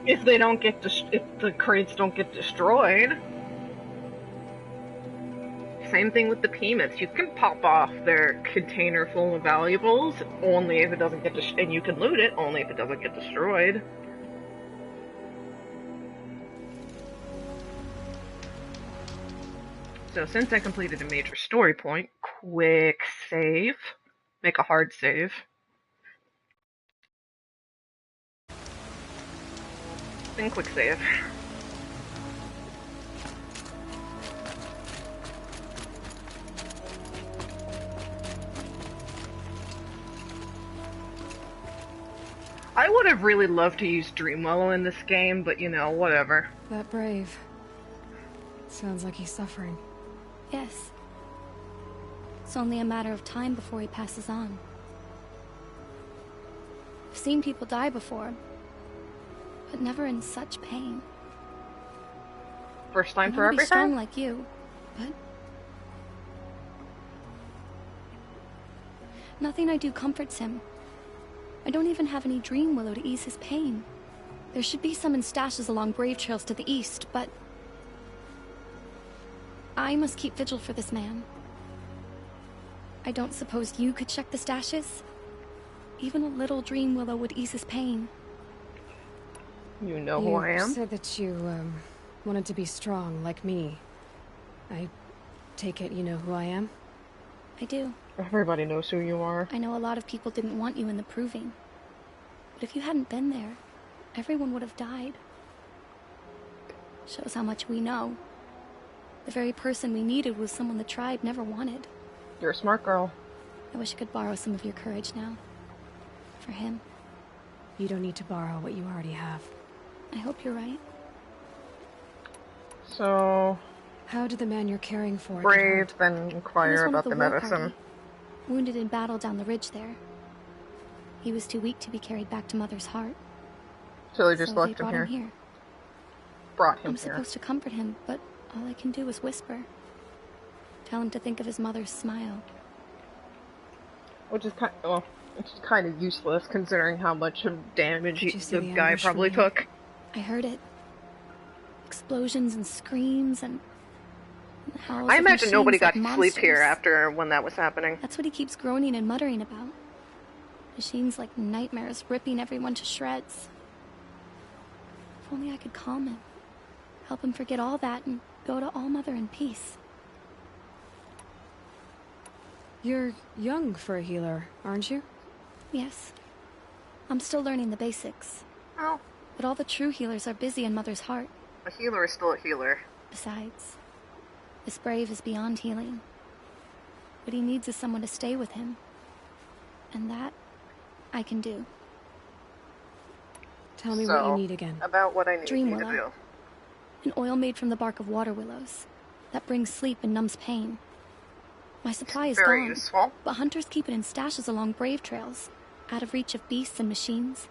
If they don't get if the crates don't get destroyed. Same thing with the Peemits. You can pop off their container full of valuables only if it doesn't get and you can loot it only if it doesn't get destroyed. So since I completed a major story point, quick save. Make a hard save. Then quick save. I would have really loved to use Dreamwillow in this game, but you know, whatever. That brave. Sounds like he's suffering. Yes. It's only a matter of time before he passes on. I've seen people die before, but never in such pain. First time I for wanna be everything? strong like you, but nothing I do comforts him. I don't even have any Dreamwillow to ease his pain. There should be some in stashes along Brave Trails to the east, but I must keep vigil for this man. I don't suppose you could check the stashes? Even a little Dreamwillow would ease his pain. You know who I am? You said that you, wanted to be strong, like me. I take it you know who I am? I do. Everybody knows who you are. I know a lot of people didn't want you in the Proving. But if you hadn't been there, everyone would have died. Shows how much we know. The very person we needed was someone the tribe never wanted. You're a smart girl. I wish I could borrow some of your courage now. For him. You don't need to borrow what you already have. I hope you're right. So... How did the man you're caring for Brave, get hurt? then inquire about the war medicine. party, wounded in battle down the ridge there. He was too weak to be carried back to Mother's heart. So they just they left him brought here. him here. Brought him I'm here. supposed to comfort him, but all I can do is whisper. Tell him to think of his mother's smile. Which is kind of useless considering how much of damage Did you see the the guy ambush probably from here? took. I heard it. Explosions and screams and howls I of imagine nobody machines got like to sleep here monsters. after when that was happening. That's what he keeps groaning and muttering about. Machines like nightmares ripping everyone to shreds. If only I could calm him. Help him forget all that and go to All Mother in peace. You're young for a healer, aren't you? Yes. I'm still learning the basics. Oh, But all the true healers are busy in Mother's heart. a healer is still a healer. Besides, this brave is beyond healing. What he needs is someone to stay with him. And that, I can do. Tell me what you need again. About what I need you to Dreamwillow. do. An oil made from the bark of water willows. That brings sleep and numbs pain. My supply is Very gone, useful. but hunters keep it in stashes along Brave Trails, out of reach of beasts and machines.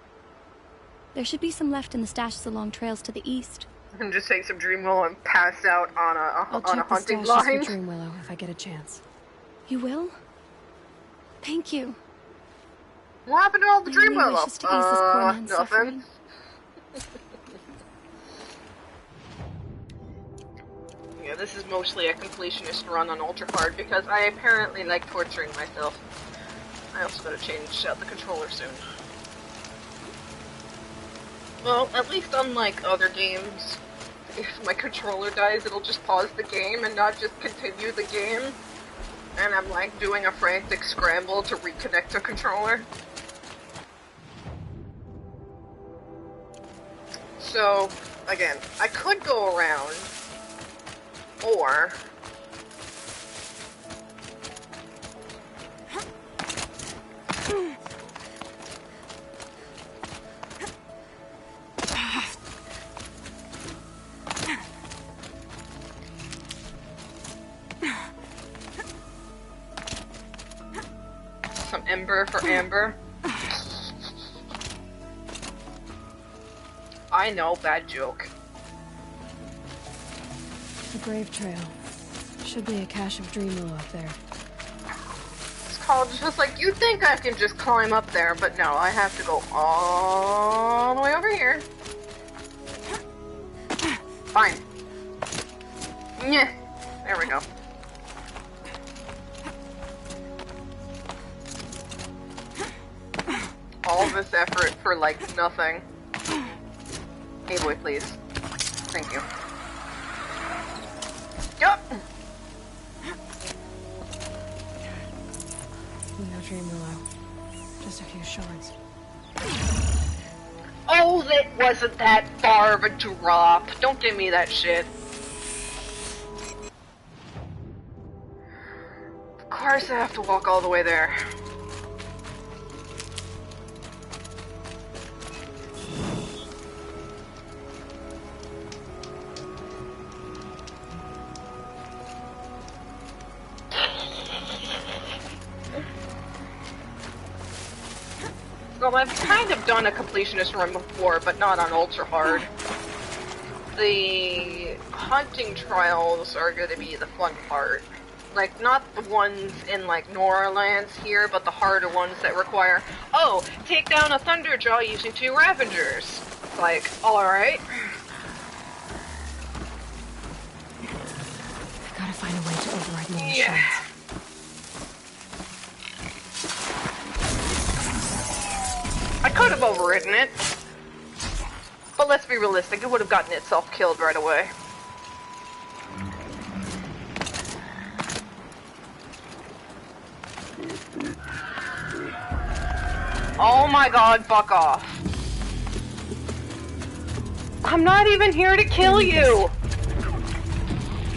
There should be some left in the stashes along trails to the east. I can just take some Dreamwillow and pass out on I'll a check the hunting stashes blind. for Dreamwillow if I get a chance. You will? Thank you. What happened to all the My only Dreamwillow? wish is to ease this poor man's nothing. suffering. Yeah, this is mostly a completionist run on Ultra Hard because I apparently like torturing myself. I also gotta change out the controller soon. Well, at least unlike other games, if my controller dies, it'll just pause the game and not just continue the game. And I'm like doing a frantic scramble to reconnect a controller. So, again, I could go around, or... some ember for amber. I know, bad joke. The grave trail. Should be a cache of dream willow up there. This college is just like, you think I can just climb up there, but no, I have to go all the way over here. Fine. Yeah, there we go. All this effort for, like, nothing. Hey boy, please. Thank you. Yup! No dream willow. Just a few shards. Oh, that wasn't that far of a drop. Don't give me that shit. Of course I have to walk all the way there. Well, I've kind of done a completionist run before, but not on ultra hard. The hunting trials are going to be the fun part. Like, not the ones in, like, Noralands here, but the harder ones that require, oh, take down a Thunderjaw using 2 Ravengers. Like, alright. I've gotta find a way to override more Yeah. shards. I could have overridden it. But let's be realistic, it would have gotten itself killed right away. Oh my god, fuck off. I'm not even here to kill you!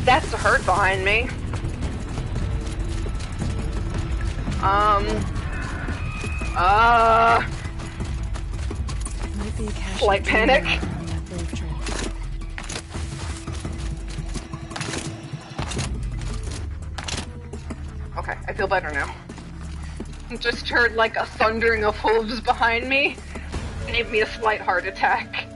That's the hurt behind me. Might be a cache Flight of dream panic? willow on that grave trail. Okay, I feel better now. Just heard like a thundering of hooves behind me. Gave me a slight heart attack.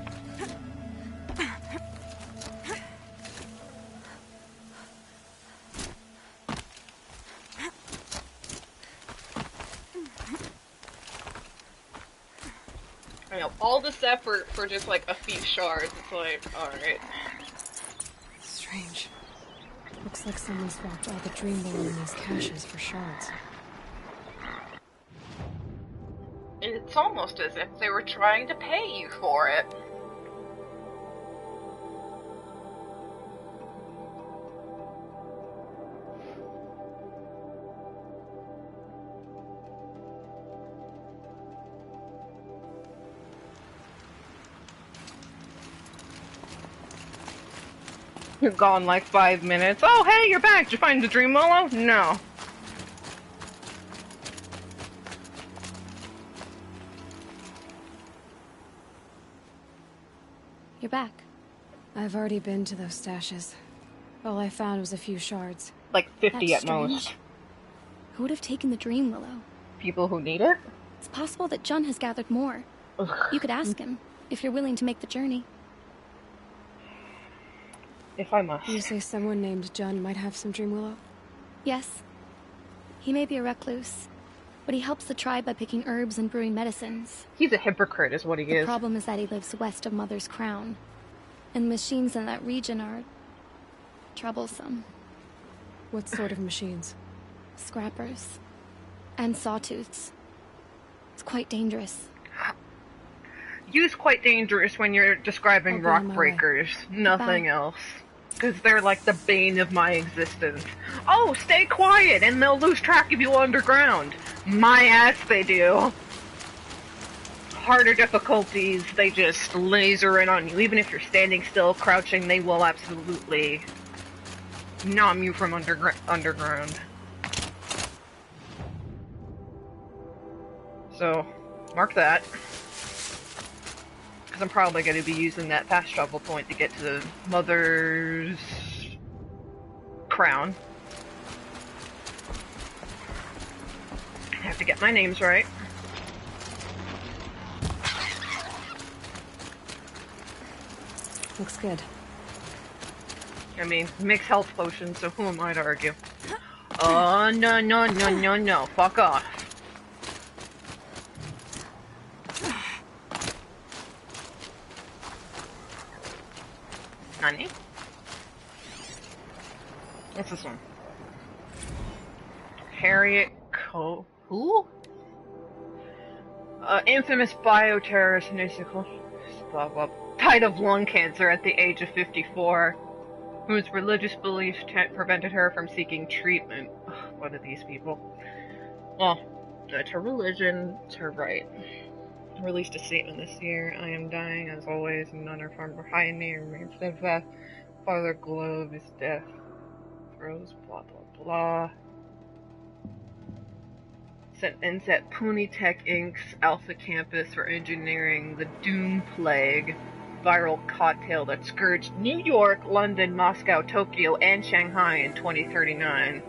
I know, all this effort for just like a few shards, it's like, alright. Strange. Looks like someone swapped all the dream willow in these caches for shards. And it's almost as if they were trying to pay you for it. You're gone like 5 minutes. Oh, hey, you're back. Did you find the dream willow? No. You're back. I've already been to those stashes. All I found was a few shards. Like 50 That's at most. strange. Who would have taken the dream willow? People who need it? It's possible that Jun has gathered more. You could ask him, if you're willing to make the journey. If I must. You say someone named Jun might have some dream willow? Yes. He may be a recluse, but he helps the tribe by picking herbs and brewing medicines. He's a hypocrite is what he The is. problem is that he lives west of Mother's Crown, and machines in that region are troublesome. What sort of machines? Scrappers. And sawtooths. It's quite dangerous. Use quite dangerous when you're describing I'll be rock on my breakers. Nothing Goodbye. else. Because they're like the bane of my existence. Oh, stay quiet and they'll lose track of you underground. My ass they do. harder difficulties, they just laser in on you. Even if you're standing still, crouching, they will absolutely nom you from underground. So, mark that. Because I'm probably going to be using that fast travel point to get to the Mother's crown. I have to get my names right. Looks good. I mean, mix health potions, so who am I to argue? Oh, no, no, no, no, no. Fuck off. Honey? What's this one? Harriet who? Infamous bioterrorist blah blah. Died of lung cancer at the age of 54, whose religious beliefs prevented her from seeking treatment. Ugh, what are these people? Well, it's her religion, it's her right. Released a statement this year. I am dying, as always, and none are far behind me. Remain steadfast. Father Globe is death. Rose, blah blah blah. Sentence at Punitech Inc.'s Alpha Campus for engineering the Doom Plague viral cocktail that scourged New York, London, Moscow, Tokyo, and Shanghai in 2039.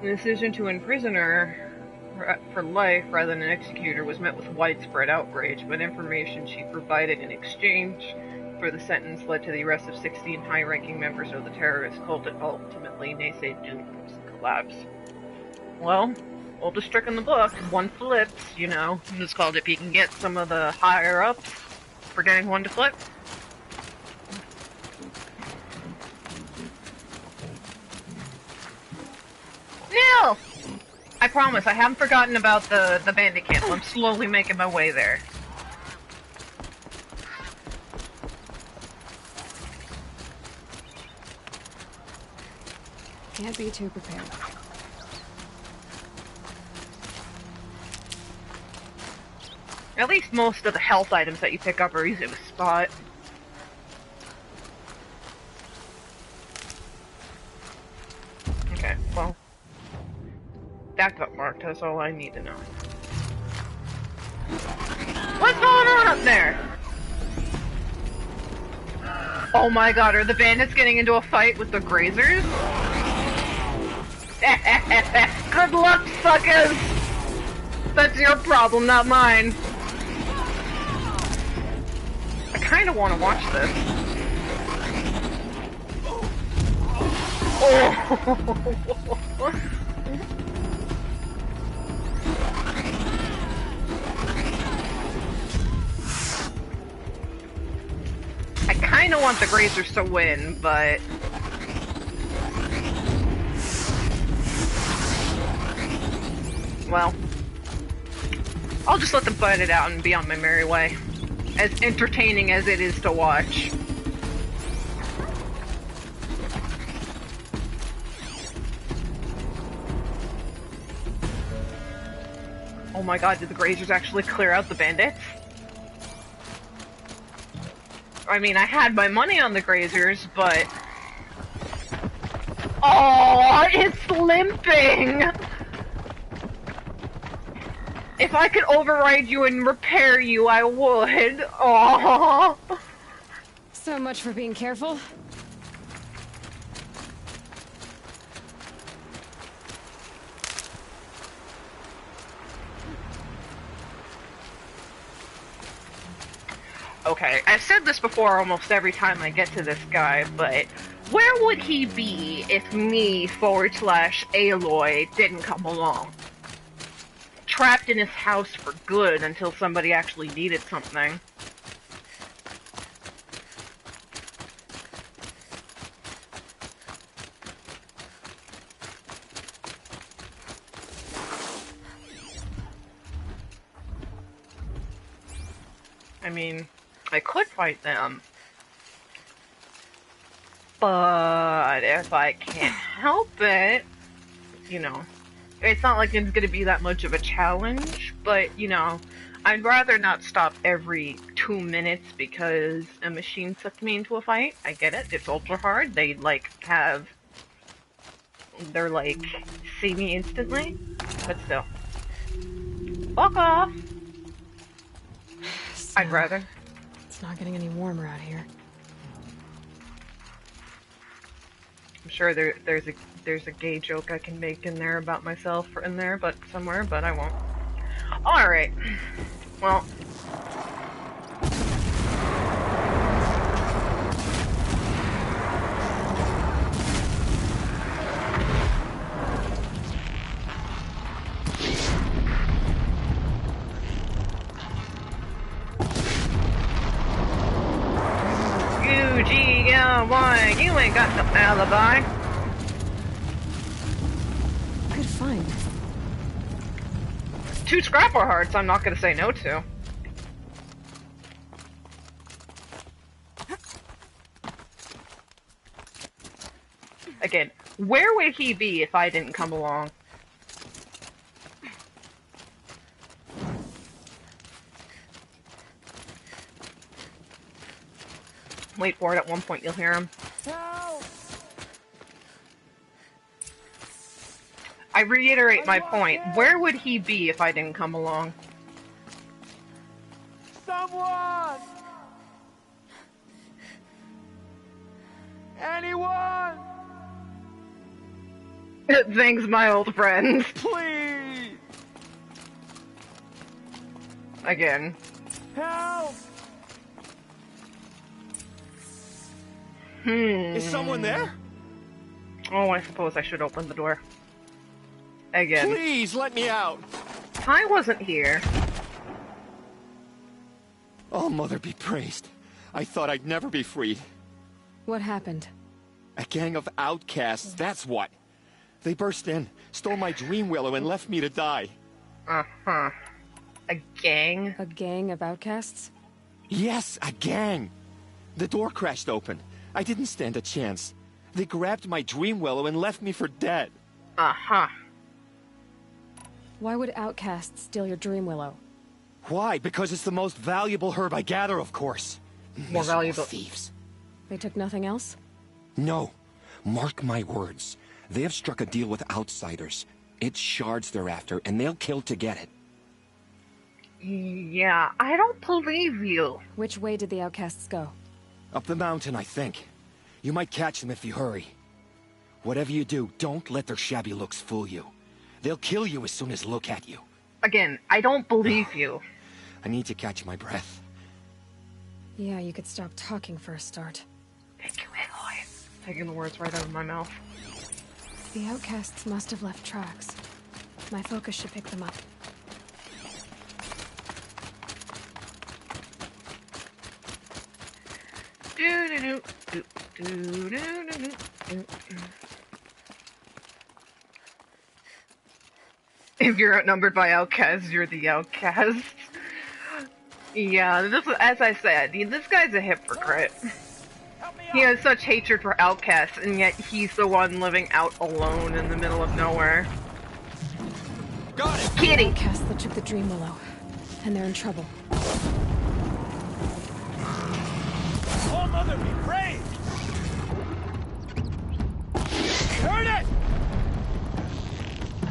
The decision to imprison her for life rather than execute her was met with widespread outrage, but information she provided in exchange for the sentence led to the arrest of 16 high-ranking members of the terrorist cult and ultimately naysayed Doom's collapse. Well, oldest trick in the book, one flips, you know. It's called if you can get some of the higher-ups for getting one to flip. No! I promise, I haven't forgotten about the bandit camp. I'm slowly making my way there. Can't be too prepared. At least most of the health items that you pick up are easy to spot. Okay, well, that got marked, that's all I need to know. What's going on up there? Oh my god, are the bandits getting into a fight with the grazers? Good luck, suckers! That's your problem, not mine. I kinda wanna watch this. Oh! I kinda want the grazers to win, but... well, I'll just let them fight it out and be on my merry way. As entertaining as it is to watch. Oh my god, did the grazers actually clear out the bandits? I mean, I had my money on the grazers, but... oh, it's limping! If I could override you and repair you, I would. Oh. So much for being careful. Okay, I've said this before almost every time I get to this guy, but where would he be if me / Aloy didn't come along? Trapped in his house for good until somebody actually needed something. I mean, I could fight them. But if I can't help it, you know, it's not like it's gonna be that much of a challenge, but, you know, I'd rather not stop every 2 minutes because a machine sucked me into a fight. I get it. It's ultra hard. They're like, see me instantly. But still. Fuck off! I'd rather. It's not getting any warmer out here. I'm sure there's a gay joke I can make in there about myself in there, but somewhere, but I won't. Alright. Well. UGLY, you ain't got no alibi. Good find. 2 scrapper hearts I'm not gonna say no to. Again, where would he be if I didn't come along? Wait for it, at one point you'll hear him. I reiterate my point. Where would he be if I didn't come along? Someone! Anyone! Thanks, my old friend. Please! Again. Help! Is someone there? Oh, I suppose I should open the door. Again. Please, let me out! I wasn't here. Oh, Mother be praised. I thought I'd never be freed. What happened? A gang of outcasts, that's what. They burst in, stole my dream willow, and left me to die. Uh-huh. A gang? A gang of outcasts? Yes, a gang. The door crashed open. I didn't stand a chance. They grabbed my dream willow and left me for dead. Uh-huh. Why would outcasts steal your dream willow? Why? Because it's the most valuable herb I gather, of course. More valuable. Thieves. They took nothing else? No. Mark my words. They have struck a deal with outsiders. It's shards they're after, and they'll kill to get it. Yeah, I don't believe you. Which way did the outcasts go? Up the mountain, I think. You might catch them if you hurry. Whatever you do, don't let their shabby looks fool you. They'll kill you as soon as look at you. Again, I don't believe you. I need to catch my breath. Yeah, you could stop talking for a start. Thank you, Aloy. Taking the words right out of my mouth. The outcasts must have left tracks. My focus should pick them up. If you're outnumbered by outcasts, you're the outcast. Yeah, this, as I said, this guy's a hypocrite. He has such hatred for outcasts, and yet he's the one living out alone in the middle of nowhere. Got it! Kitty! Outcasts that took the dream willow, and they're in trouble. Oh, Mother be praised! Turn it!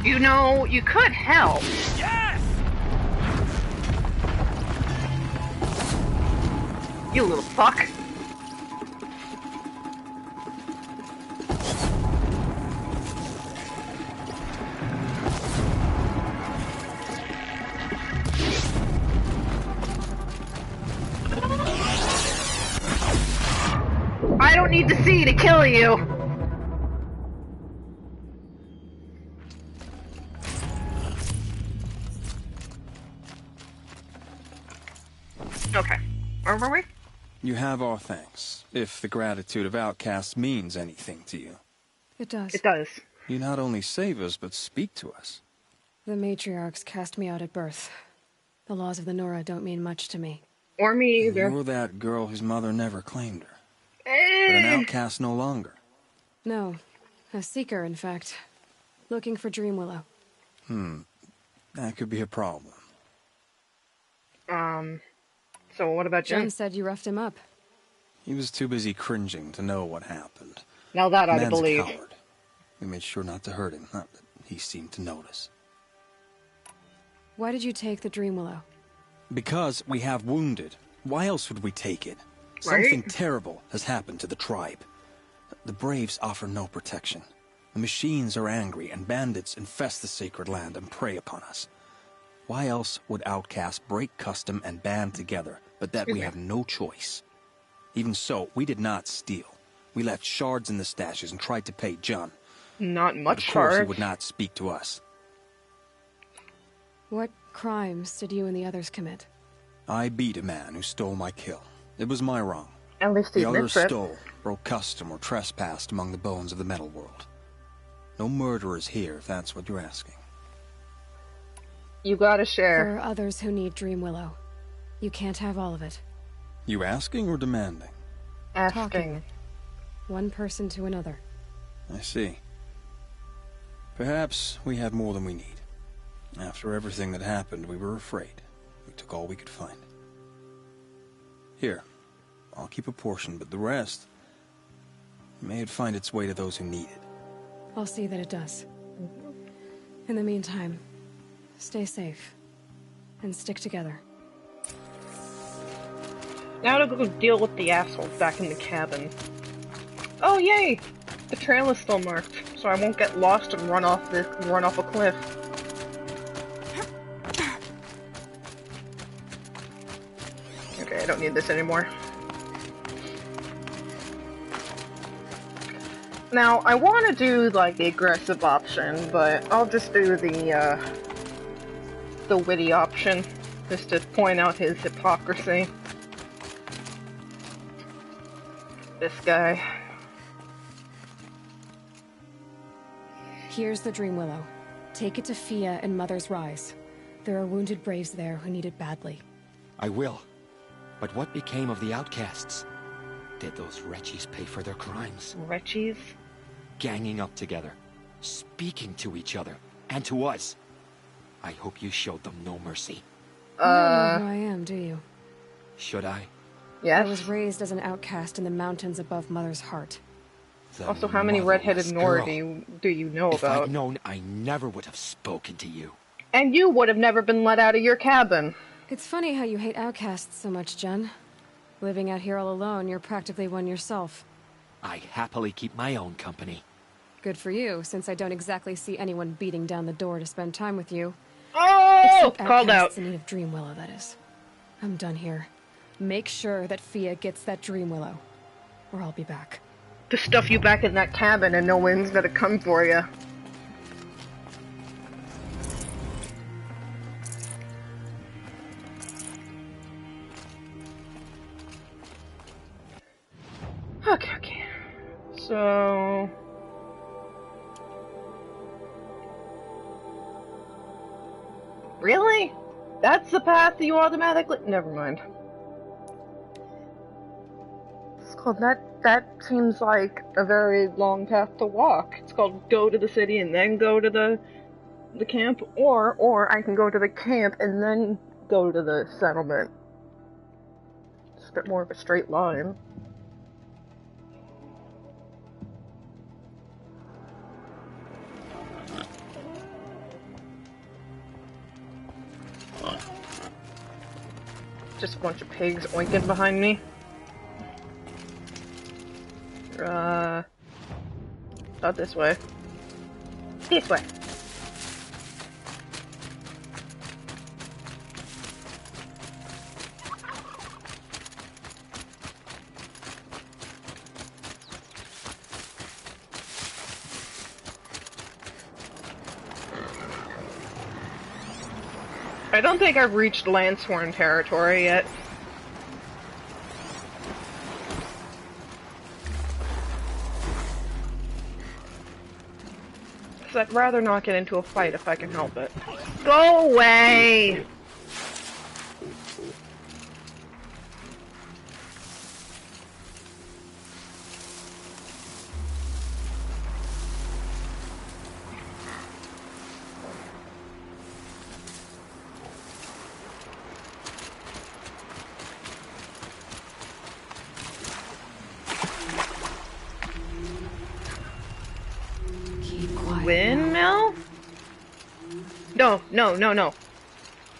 You know, you could help. Yes! You little fuck. I don't need to see to kill you. Okay. Where were we? You have our thanks, if the gratitude of outcasts means anything to you. It does. It does. You not only save us, but speak to us. The matriarchs cast me out at birth. The laws of the Nora don't mean much to me. Or me either. You're that girl whose mother never claimed her. But an outcast no longer. No. A seeker, in fact. Looking for Dreamwillow. That could be a problem. So what about Jim? Jen said you roughed him up. He was too busy cringing to know what happened. Now that I Man's believe. a coward. We made sure not to hurt him, not that he seemed to notice. Why did you take the Dream Willow? Because we have wounded. Why else would we take it? Right? Something terrible has happened to the tribe. The Braves offer no protection. The machines are angry, and bandits infest the sacred land and prey upon us. Why else would outcasts break custom and band together, but that we have no choice? Even so, we did not steal. We left shards in the stashes and tried to pay John. Not much But of course, he shards. would not speak to us. What crimes did you and the others commit? I beat a man who stole my kill. It was my wrong. At least he The others admits it. stole, broke custom, or trespassed among the bones of the metal world. No murderers here, if that's what you're asking. You gotta share. There are others who need Dream Willow. You can't have all of it. You asking or demanding? Asking. Talking. One person to another. I see. Perhaps we have more than we need. After everything that happened, we were afraid. We took all we could find. Here, I'll keep a portion, but the rest... may it find its way to those who need it. I'll see that it does. In the meantime, stay safe. And stick together. Now to go deal with the assholes back in the cabin. Oh yay! The trail is still marked, so I won't get lost and run off a cliff. Okay, I don't need this anymore. Now, I want to do, like, the aggressive option, but I'll just do the witty option, just to point out his hypocrisy. This guy. Here's the Dream Willow. Take it to Fia and Mother's Rise. There are wounded Braves there who need it badly. I will. But what became of the outcasts? Did those wretches pay for their crimes? Wretches? Ganging up together, speaking to each other, and to us. I hope you showed them no mercy. You don't know who I am, do you? Should I? Yes. I was raised as an outcast in the mountains above Mother's Heart. Also, how many redheaded Nora do you know If about? I'd known, I never would have spoken to you. And you would have never been let out of your cabin. It's funny how you hate outcasts so much, Jen. Living out here all alone, you're practically one yourself. I happily keep my own company. Good for you, since I don't exactly see anyone beating down the door to spend time with you. Oh! Except Called outcasts out. in need of Dream Willow, that is. I'm done here. Make sure that Fia gets that Dream Willow, or I'll be back. To stuff you back in that cabin and no one's gonna come for you. Okay. So... Really? That's the path you automatically... Never mind. It's called that seems like a very long path to walk. It's called go to the city and then go to the camp, or I can go to the camp and then go to the settlement. It's a bit more of a straight line. Just a bunch of pigs oinking behind me. Not this way. This way. I don't think I've reached Lancehorn territory yet. So I'd rather not get into a fight if I can help it. Go away! No, no, no, no.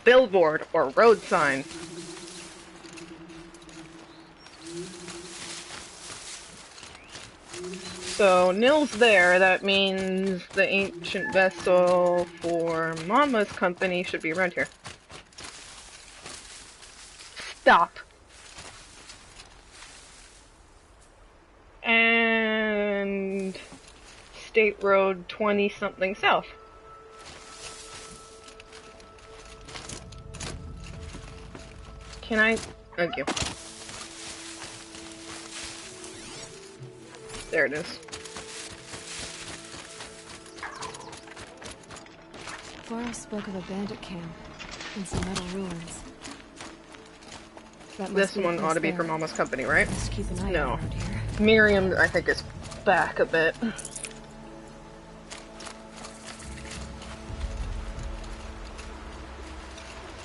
Billboard or road sign. So, Nil's there, that means the ancient vessel for Mama's company should be around here. Stop. And State Road 20-something south. Can I? Thank you. There it is. Varl spoke of a bandit camp and some metal ruins. This one ought to be for Mama's company, right? Let's keep an eye No. out around here. Miriam, I think, is back a bit.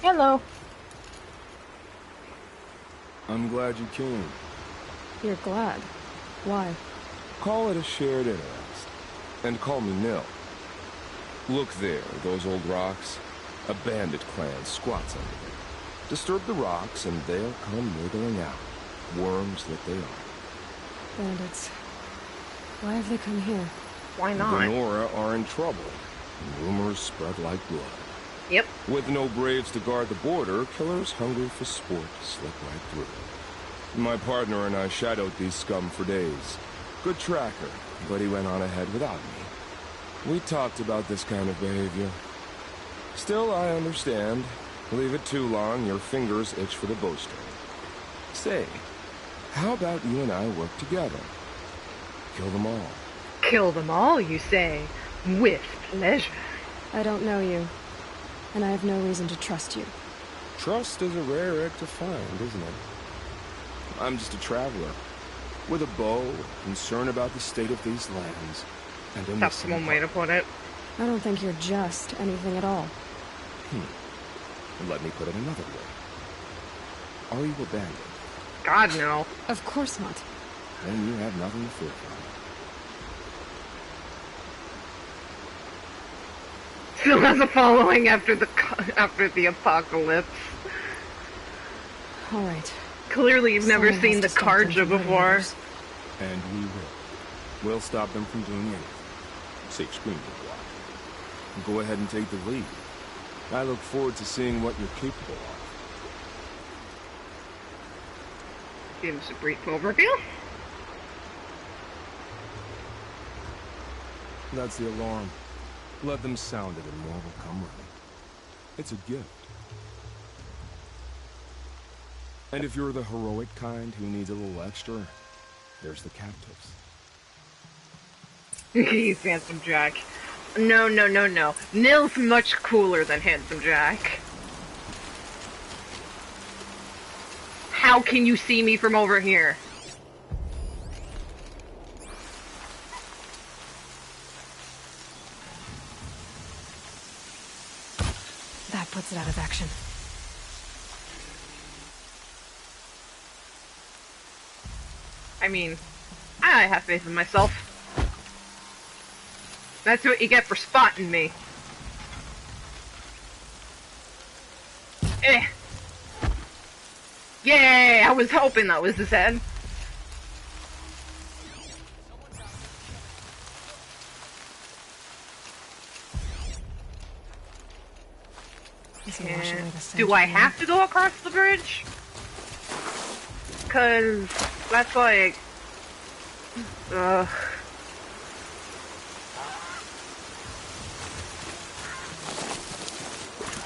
Hello. I'm glad you came. You're glad. Why? Call it a shared interest. And call me Nil. Look there, those old rocks. A bandit clan squats under them. Disturb the rocks and they'll come wiggling out. Worms that they are. Bandits. Why have they come here? Why not? The Nora are in trouble. Rumors spread like blood. Yep. With no braves to guard the border, killers hungry for sport slip right through. My partner and I shadowed these scum for days. Good tracker, but he went on ahead without me. We talked about this kind of behavior. Still, I understand. Leave it too long, your fingers itch for the bowstring. Say, how about you and I work together? Kill them all. Kill them all, you say? With pleasure. I don't know you, and I have no reason to trust you. Trust is a rare egg to find, isn't it? I'm just a traveler, with a bow, concern about the state of these lands, and a That's one way to put it. I don't think you're just anything at all. Let me put it another way. Are you a bandit? God, no. Of course not. Then you have nothing to fear from. Still has a following after the apocalypse. All right. Clearly, you've never Someone seen has the to stop them Karja from hurting before. others. And we will. We'll stop them from doing anything. Save screaming a while. Go ahead and take the lead. I look forward to seeing what you're capable of. Give us a brief overview. That's the alarm. Let them sound it and more will come running. It's a gift. And if you're the heroic kind who needs a little extra, there's the captives. He's Handsome Jack. No, no, no, no. Nil's much cooler than Handsome Jack. How can you see me from over here? That puts it out of action. I mean, I have faith in myself. That's what you get for spotting me. Eh. Yay! I was hoping that was his head. Do I have to go across the bridge? Cause that's like...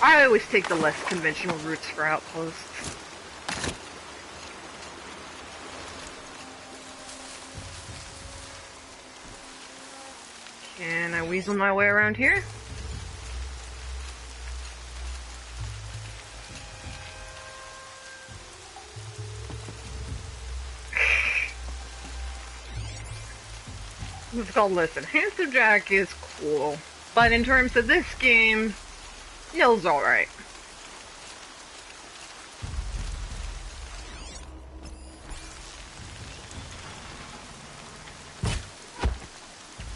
I always take the less conventional routes for outposts. Can I weasel my way around here? It's called Listen. Handsome Jack is cool, but in terms of this game, Nil's alright.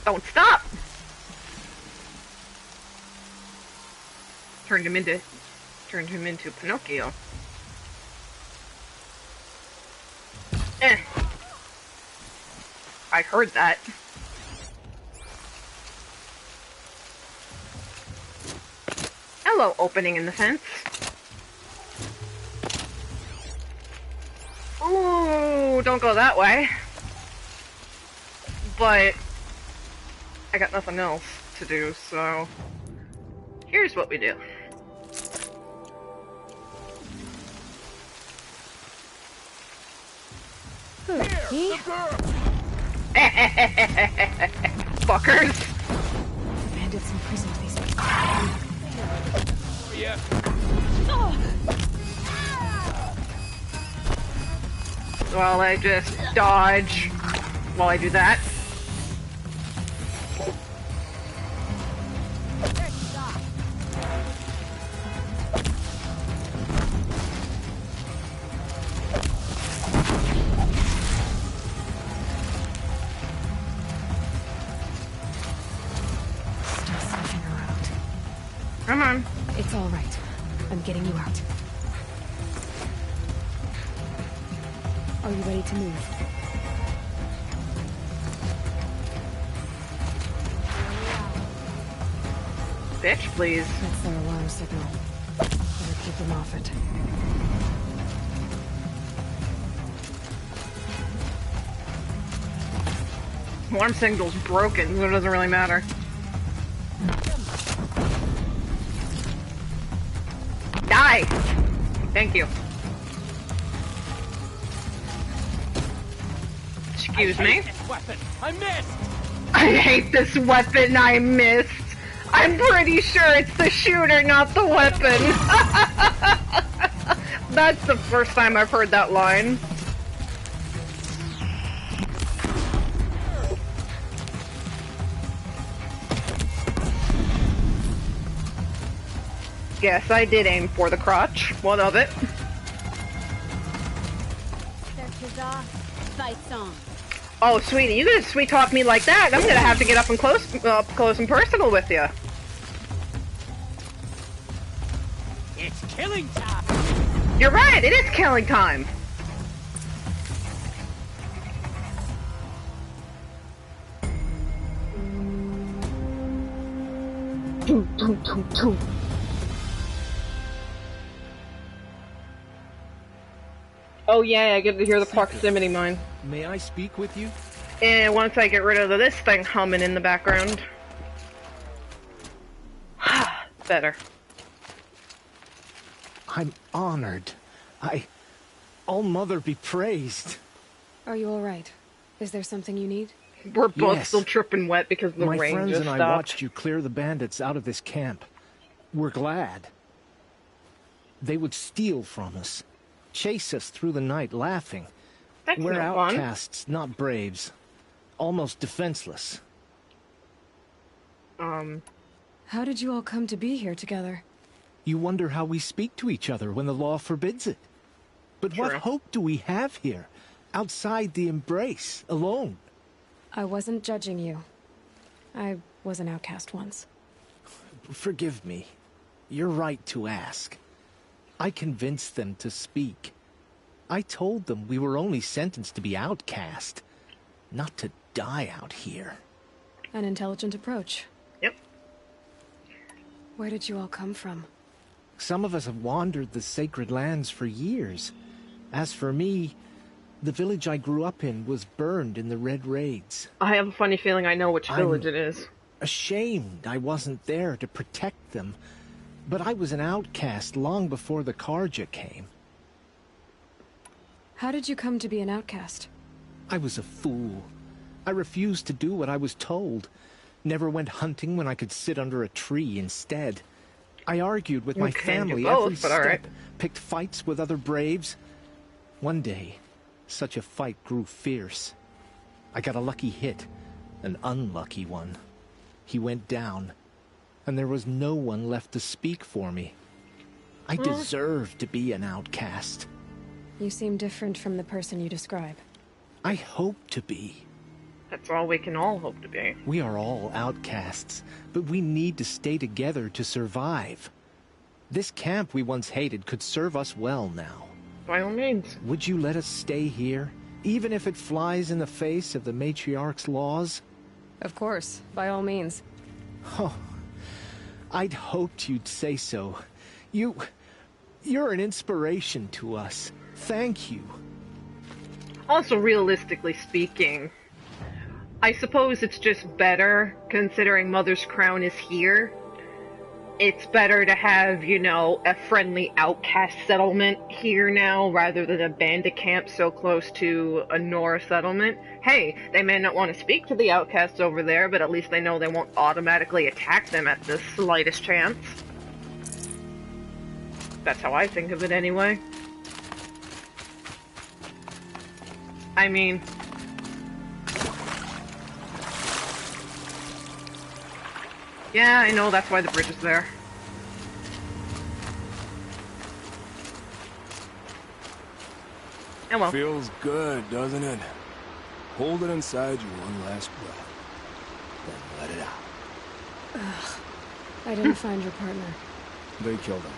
Don't stop! Turned him into Pinocchio. I heard that. Hello, opening in the fence. Ooh, don't go that way. But I got nothing else to do, so here's what we do. Here, Fuckers. the bandits imprisoned these people. Yeah. While I just dodge while I do that. Still sniffing around. Come on. It's all right. I'm getting you out. Are you ready to move? Bitch, please. That's their alarm signal. Better keep them off it. Alarm signal's broken, so it doesn't really matter. Die! Thank you. Excuse me. Weapon. I missed. I hate this weapon I missed. I'm pretty sure it's the shooter, not the weapon. That's the first time I've heard that line. Yes, I did aim for the crotch. What of it? Fights on. Oh, sweetie, you gonna sweet talk me like that? I'm gonna have to get up and close and personal with you. It's killing time. You're right. It is killing time. Oh yeah, I get to hear the proximity mine. May I speak with you? And once I get rid of this thing humming in the background. Better. I'm honored. All-Mother be praised. Are you all right? Is there something you need? We're both Yes. still tripping wet because the My rain friends just and I stopped. watched you clear the bandits out of this camp. We're glad. They would steal from us, chase us through the night laughing. That's We're no fun. outcasts, not braves. Almost defenseless. How did you all come to be here together? You wonder how we speak to each other when the law forbids it. But what True. hope do we have here, outside the embrace, alone? I wasn't judging you. I was an outcast once. Forgive me. You're right to ask. I convinced them to speak. I told them we were only sentenced to be outcast, not to die out here. An intelligent approach. Yep. Where did you all come from? Some of us have wandered the sacred lands for years. As for me, the village I grew up in was burned in the Red Raids. I have a funny feeling I know which village it is. Ashamed I wasn't there to protect them, but I was an outcast long before the Carja came. How did you come to be an outcast? I was a fool. I refused to do what I was told. Never went hunting when I could sit under a tree instead. I argued with my You can do family both, every but all right. step, picked fights with other braves. One day, such a fight grew fierce. I got a lucky hit, an unlucky one. He went down, and there was no one left to speak for me. I deserved to be an outcast. You seem different from the person you describe. I hope to be. That's all we can all hope to be. We are all outcasts, but we need to stay together to survive. This camp we once hated could serve us well now. By all means. Would you let us stay here, even if it flies in the face of the Matriarch's laws? Of course, by all means. Oh, I'd hoped you'd say so. You're an inspiration to us. Thank you. Also, realistically speaking, I suppose it's just better, considering Mother's Crown is here. It's better to have, you know, a friendly outcast settlement here now, rather than a bandit camp so close to a Nora settlement. Hey, they may not want to speak to the outcasts over there, but at least they know they won't automatically attack them at the slightest chance. That's how I think of it anyway. I mean... yeah, I know, that's why the bridge is there. Oh well. Feels good, doesn't it? Hold it inside you one last breath. Then let it out. Ugh. I didn't find your partner. They killed him.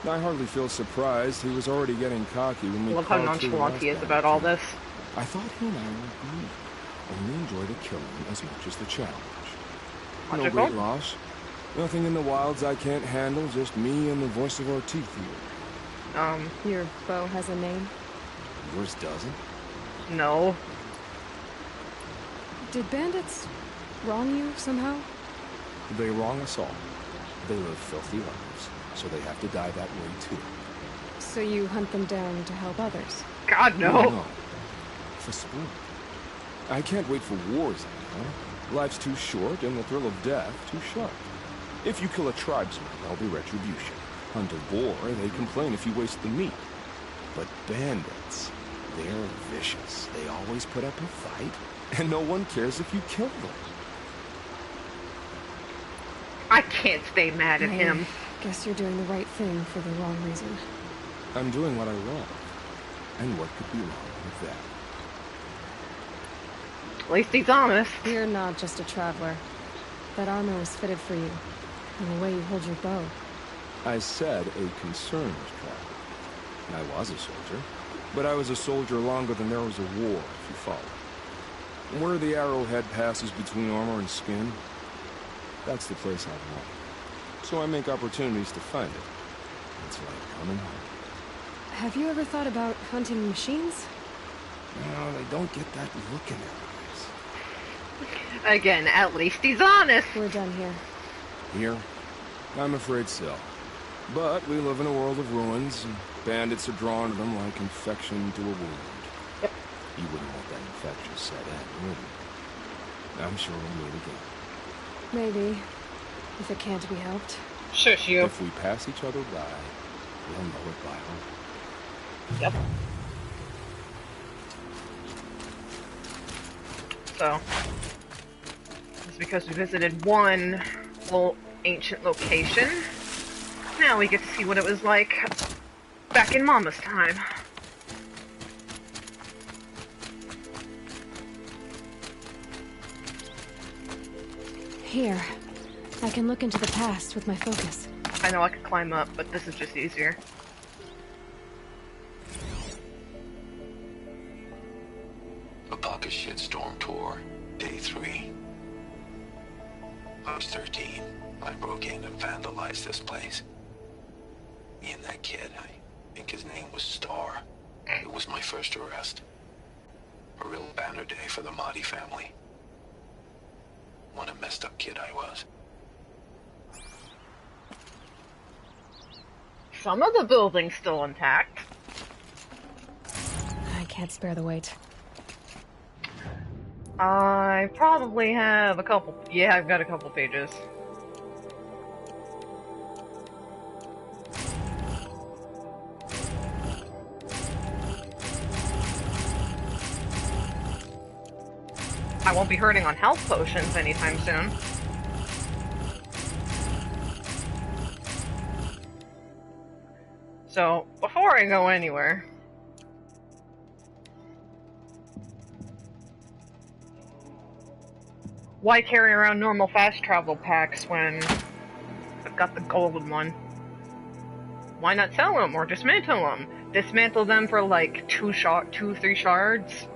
I hardly feel surprised. He was already getting cocky when we Love how carved through the nonchalant he is last about all battle. this. I thought he and I would agree. Only enjoy the killing as much as the challenge. No Logical. great loss. Nothing in the wilds I can't handle, just me and the voice of our teeth here. Your bow has a name? Yours doesn't? No. Did bandits wrong you somehow? They wrong us all. They live filthy lives, so they have to die that way too. So you hunt them down to help others? God, no. No. For sport. I can't wait for wars anymore. Life's too short and the thrill of death too sharp. If you kill a tribesman, there'll be retribution. Hunt a boar, they complain if you waste the meat. But bandits, they're vicious. They always put up a fight, and no one cares if you kill them. I can't stay mad at him. Guess you're doing the right thing for the wrong reason. I'm doing what I love. And what could be wrong with that? At least he's honest. You're not just a traveler. That armor was fitted for you. And the way you hold your bow. I said a concerned traveler. I was a soldier. But I was a soldier longer than there was a war, if you follow. Where the arrowhead passes between armor and skin, that's the place I want. So I make opportunities to find it. It's like coming home. Have you ever thought about hunting machines? No, they don't get that look in their eyes. Again, at least he's honest. We're done here. Here? I'm afraid so. But we live in a world of ruins, and bandits are drawn to them like infection to a wound. Yep. You wouldn't want that infection set in, would you? I'm sure we'll meet again. Maybe. If it can't be helped. Shush you. If we pass each other by, we'll know it by heart. Yep. So, it's because we visited one little ancient location. Now we get to see what it was like back in Mama's time. Here. I can look into the past with my focus. I know I could climb up, but this is just easier. A pocket shitstorm tour, day 3. I was 13. I broke in and vandalized this place. Me and that kid, I think his name was Star. It was my first arrest. A real banner day for the Mahdi family. What a messed up kid I was. Some of the building's still intact. I can't spare the weight. I probably have a couple. Yeah, I've got a couple pages. I won't be hurting on health potions anytime soon. So, before I go anywhere, why carry around normal fast travel packs when I've got the golden one? Why not sell them or dismantle them? Dismantle them for like 3 shards.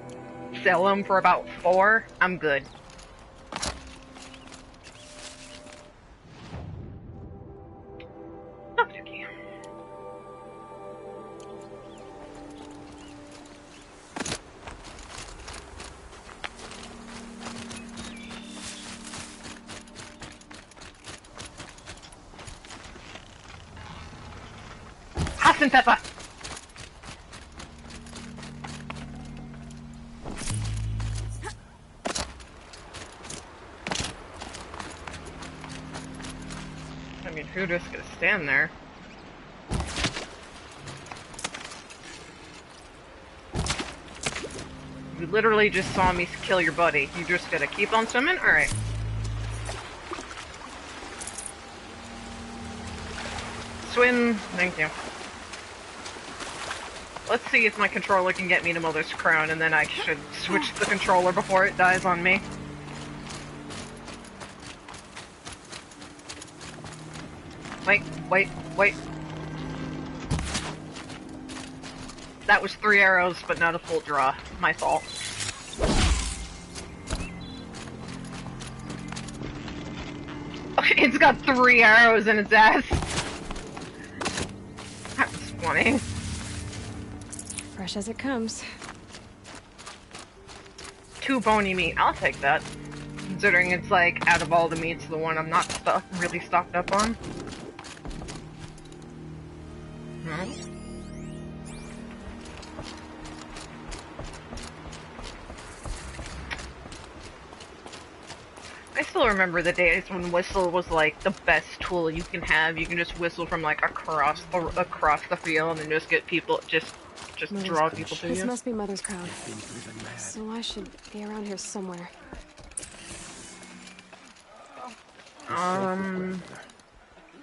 Sell them for about 4. I'm good. Okay. Hassan Pepper! I mean, who just gonna stand there? You literally just saw me kill your buddy. You just gonna keep on swimming? Alright. Swim. Thank you. Let's see if my controller can get me to Mother's Crown, and then I should switch the controller before it dies on me. Wait. That was 3 arrows, but not a full draw. My fault. It's got 3 arrows in its ass. That was funny. Fresh as it comes. 2 bony meat. I'll take that. Considering it's like, out of all the meats, the one I'm not really stocked up on. No. I still remember the days when whistle was like the best tool you can have. You can just whistle from like across the field and just get people, just draw people to you. This must be Mother's Crown. So I should be around here somewhere.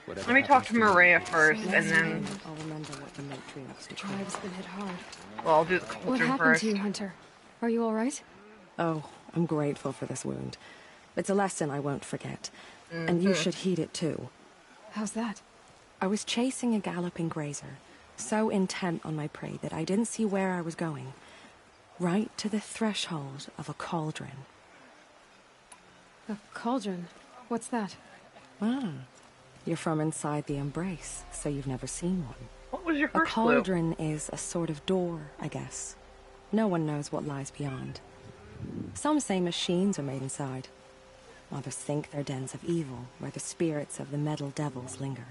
Let me talk to Maria first, and then I'll remember what the matriarchs do. The tribe's been hit hard. Well, I'll do the cauldron What happened first. to you, Hunter? Are you all right? Oh, I'm grateful for this wound. It's a lesson I won't forget. And you should heed it too. How's that? I was chasing a galloping grazer, so intent on my prey that I didn't see where I was going. Right to the threshold of a cauldron. A cauldron? What's that? Ah, you're from inside the Embrace, so you've never seen one. What was your A first clue? cauldron is a sort of door, I guess. No one knows what lies beyond. Some say machines are made inside. Others think they're dens of evil, where the spirits of the metal devils linger.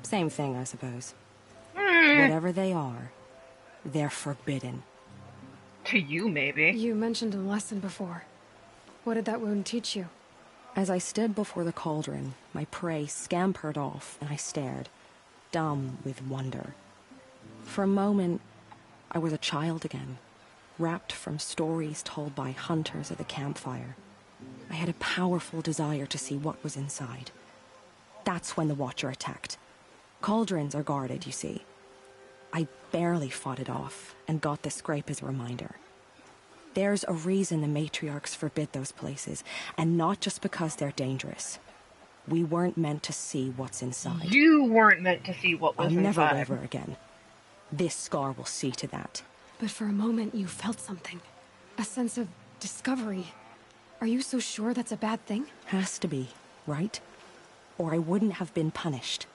Same thing, I suppose. Whatever they are, they're forbidden. To you, maybe. You mentioned a lesson before. What did that wound teach you? As I stood before the cauldron, my prey scampered off, and I stared, dumb with wonder. For a moment, I was a child again, wrapped from stories told by hunters at the campfire. I had a powerful desire to see what was inside. That's when the Watcher attacked. Cauldrons are guarded, you see. I barely fought it off, and got the scrape as a reminder. There's a reason the matriarchs forbid those places, and not just because they're dangerous. We weren't meant to see what's inside. You weren't meant to see what was I'll inside. never waver again. This scar will see to that. But for a moment you felt something. A sense of discovery. Are you so sure that's a bad thing? Has to be, right? Or I wouldn't have been punished.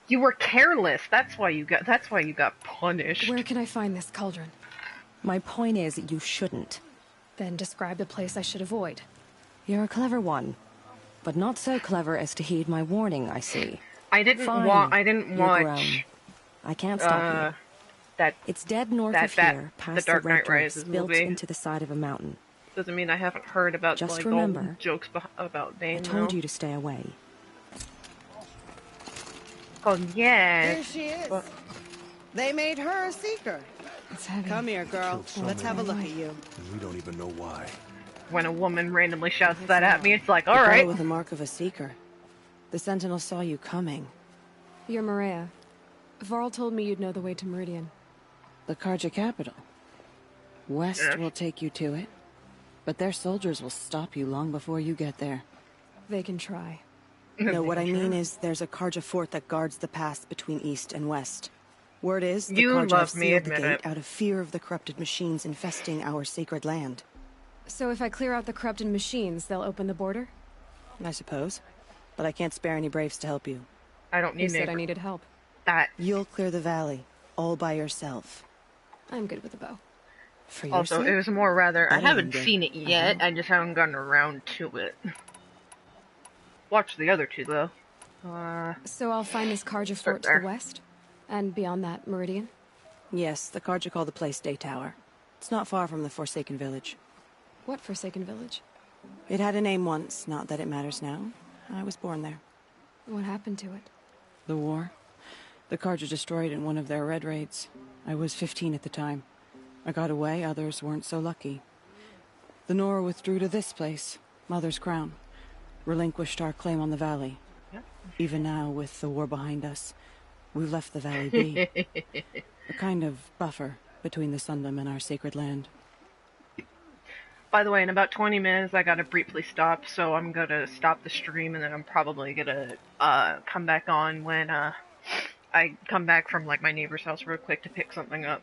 You were careless. That's why you got punished. Where can I find this cauldron? My point is, you shouldn't. Then describe the place I should avoid. You're a clever one. But not so clever as to heed my warning, I see. I didn't Fine. You're watch. grown. I can't stop you. It's dead north of here, past the Dark the Red Knight Drifts, Rises built movie. into the side of a mountain. Doesn't mean I haven't heard about Just like remember, old jokes about Bane. I told though. you to stay away. Oh yeah. Here she is. They made her a seeker. It's heavy. Come here, girl. Let's have a look at you. We don't even know why. When a woman randomly shouts that at me, it's like, You all got right. it with the mark of a seeker. The Sentinel saw you coming. You're Maria. Varl told me you'd know the way to Meridian. The Karja capital. West Yes. will take you to it, but their soldiers will stop you long before you get there. They can try. No, what I mean is there's a Karja fort that guards the pass between east and west. Word is, the You Karja have love me, sealed the admit gate it. out of fear of the corrupted machines infesting our sacred land. So if I clear out the corrupted machines, they'll open the border? I suppose. But I can't spare any braves to help you. I don't You need said I needed help. that. You'll clear the valley, all by yourself. I'm good with a bow. For your Also, sake? it was more rather, I Better haven't than seen it yet, I just haven't gotten around to it. Watch the other two, though. So I'll find this Karja fort to there. the west? And beyond that, Meridian? Yes, the Karja call the place Day Tower. It's not far from the Forsaken Village. What Forsaken Village? It had a name once, not that it matters now. I was born there. What happened to it? The war. The Karja destroyed in one of their red raids. I was 15 at the time. I got away, others weren't so lucky. The Nora withdrew to this place, Mother's Crown. Relinquished our claim on the valley. Even now, with the war behind us, we've left the valley be. A kind of buffer between the Sundom and our sacred land. By the way, in about 20 minutes, I gotta briefly stop, so I'm gonna stop the stream, and then I'm probably gonna come back on when I come back from like my neighbor's house real quick to pick something up.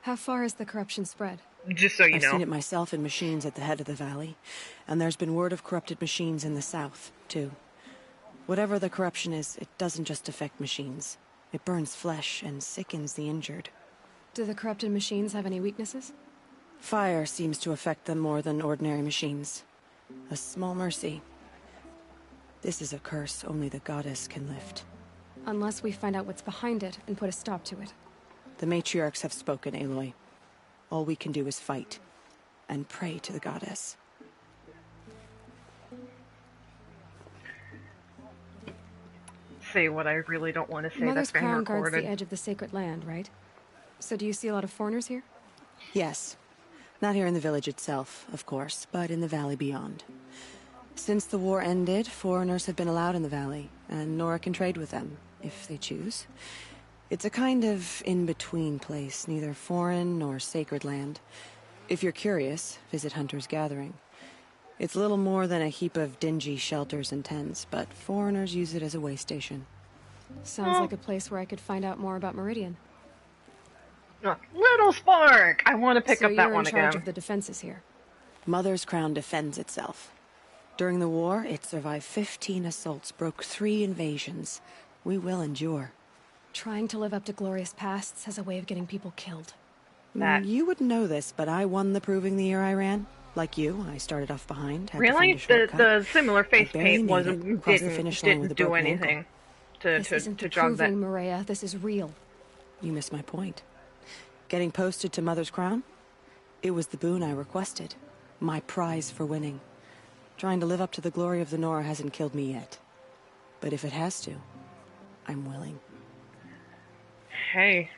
How far has the corruption spread? Just so you I've know. seen it myself in machines at the head of the valley, and there's been word of corrupted machines in the south, too. Whatever the corruption is, it doesn't just affect machines. It burns flesh and sickens the injured. Do the corrupted machines have any weaknesses? Fire seems to affect them more than ordinary machines. A small mercy. This is a curse only the goddess can lift. Unless we find out what's behind it and put a stop to it. The matriarchs have spoken, Aloy. All we can do is fight, and pray to the goddess. Say what I really don't want to say. Mother's That's being Crown guards recorded. the edge of the sacred land, right? So do you see a lot of foreigners here? Yes. Not here in the village itself, of course, but in the valley beyond. Since the war ended, foreigners have been allowed in the valley, and Nora can trade with them, if they choose. It's a kind of in-between place, neither foreign nor sacred land. If you're curious, visit Hunter's Gathering. It's little more than a heap of dingy shelters and tents, but foreigners use it as a way station. Sounds like a place where I could find out more about Meridian. Little Spark! I want to pick so up that you're one in charge again. of the defenses here. Mother's Crown defends itself. During the war, it survived 15 assaults, broke 3 invasions. We will endure. Trying to live up to glorious pasts has a way of getting people killed. You would know this, but I won the proving the year I ran. Like you, I started off behind. Had to Really? find a shortcut. The similar face barely paint made wasn't it. Crossed the finish line with didn't a do broken anything ankle. This isn't to the jog that. proving, Maria. This is real. You missed my point. Getting posted to Mother's Crown? It was the boon I requested. My prize for winning. Trying to live up to the glory of the Nora hasn't killed me yet. But if it has to, I'm willing. Hey,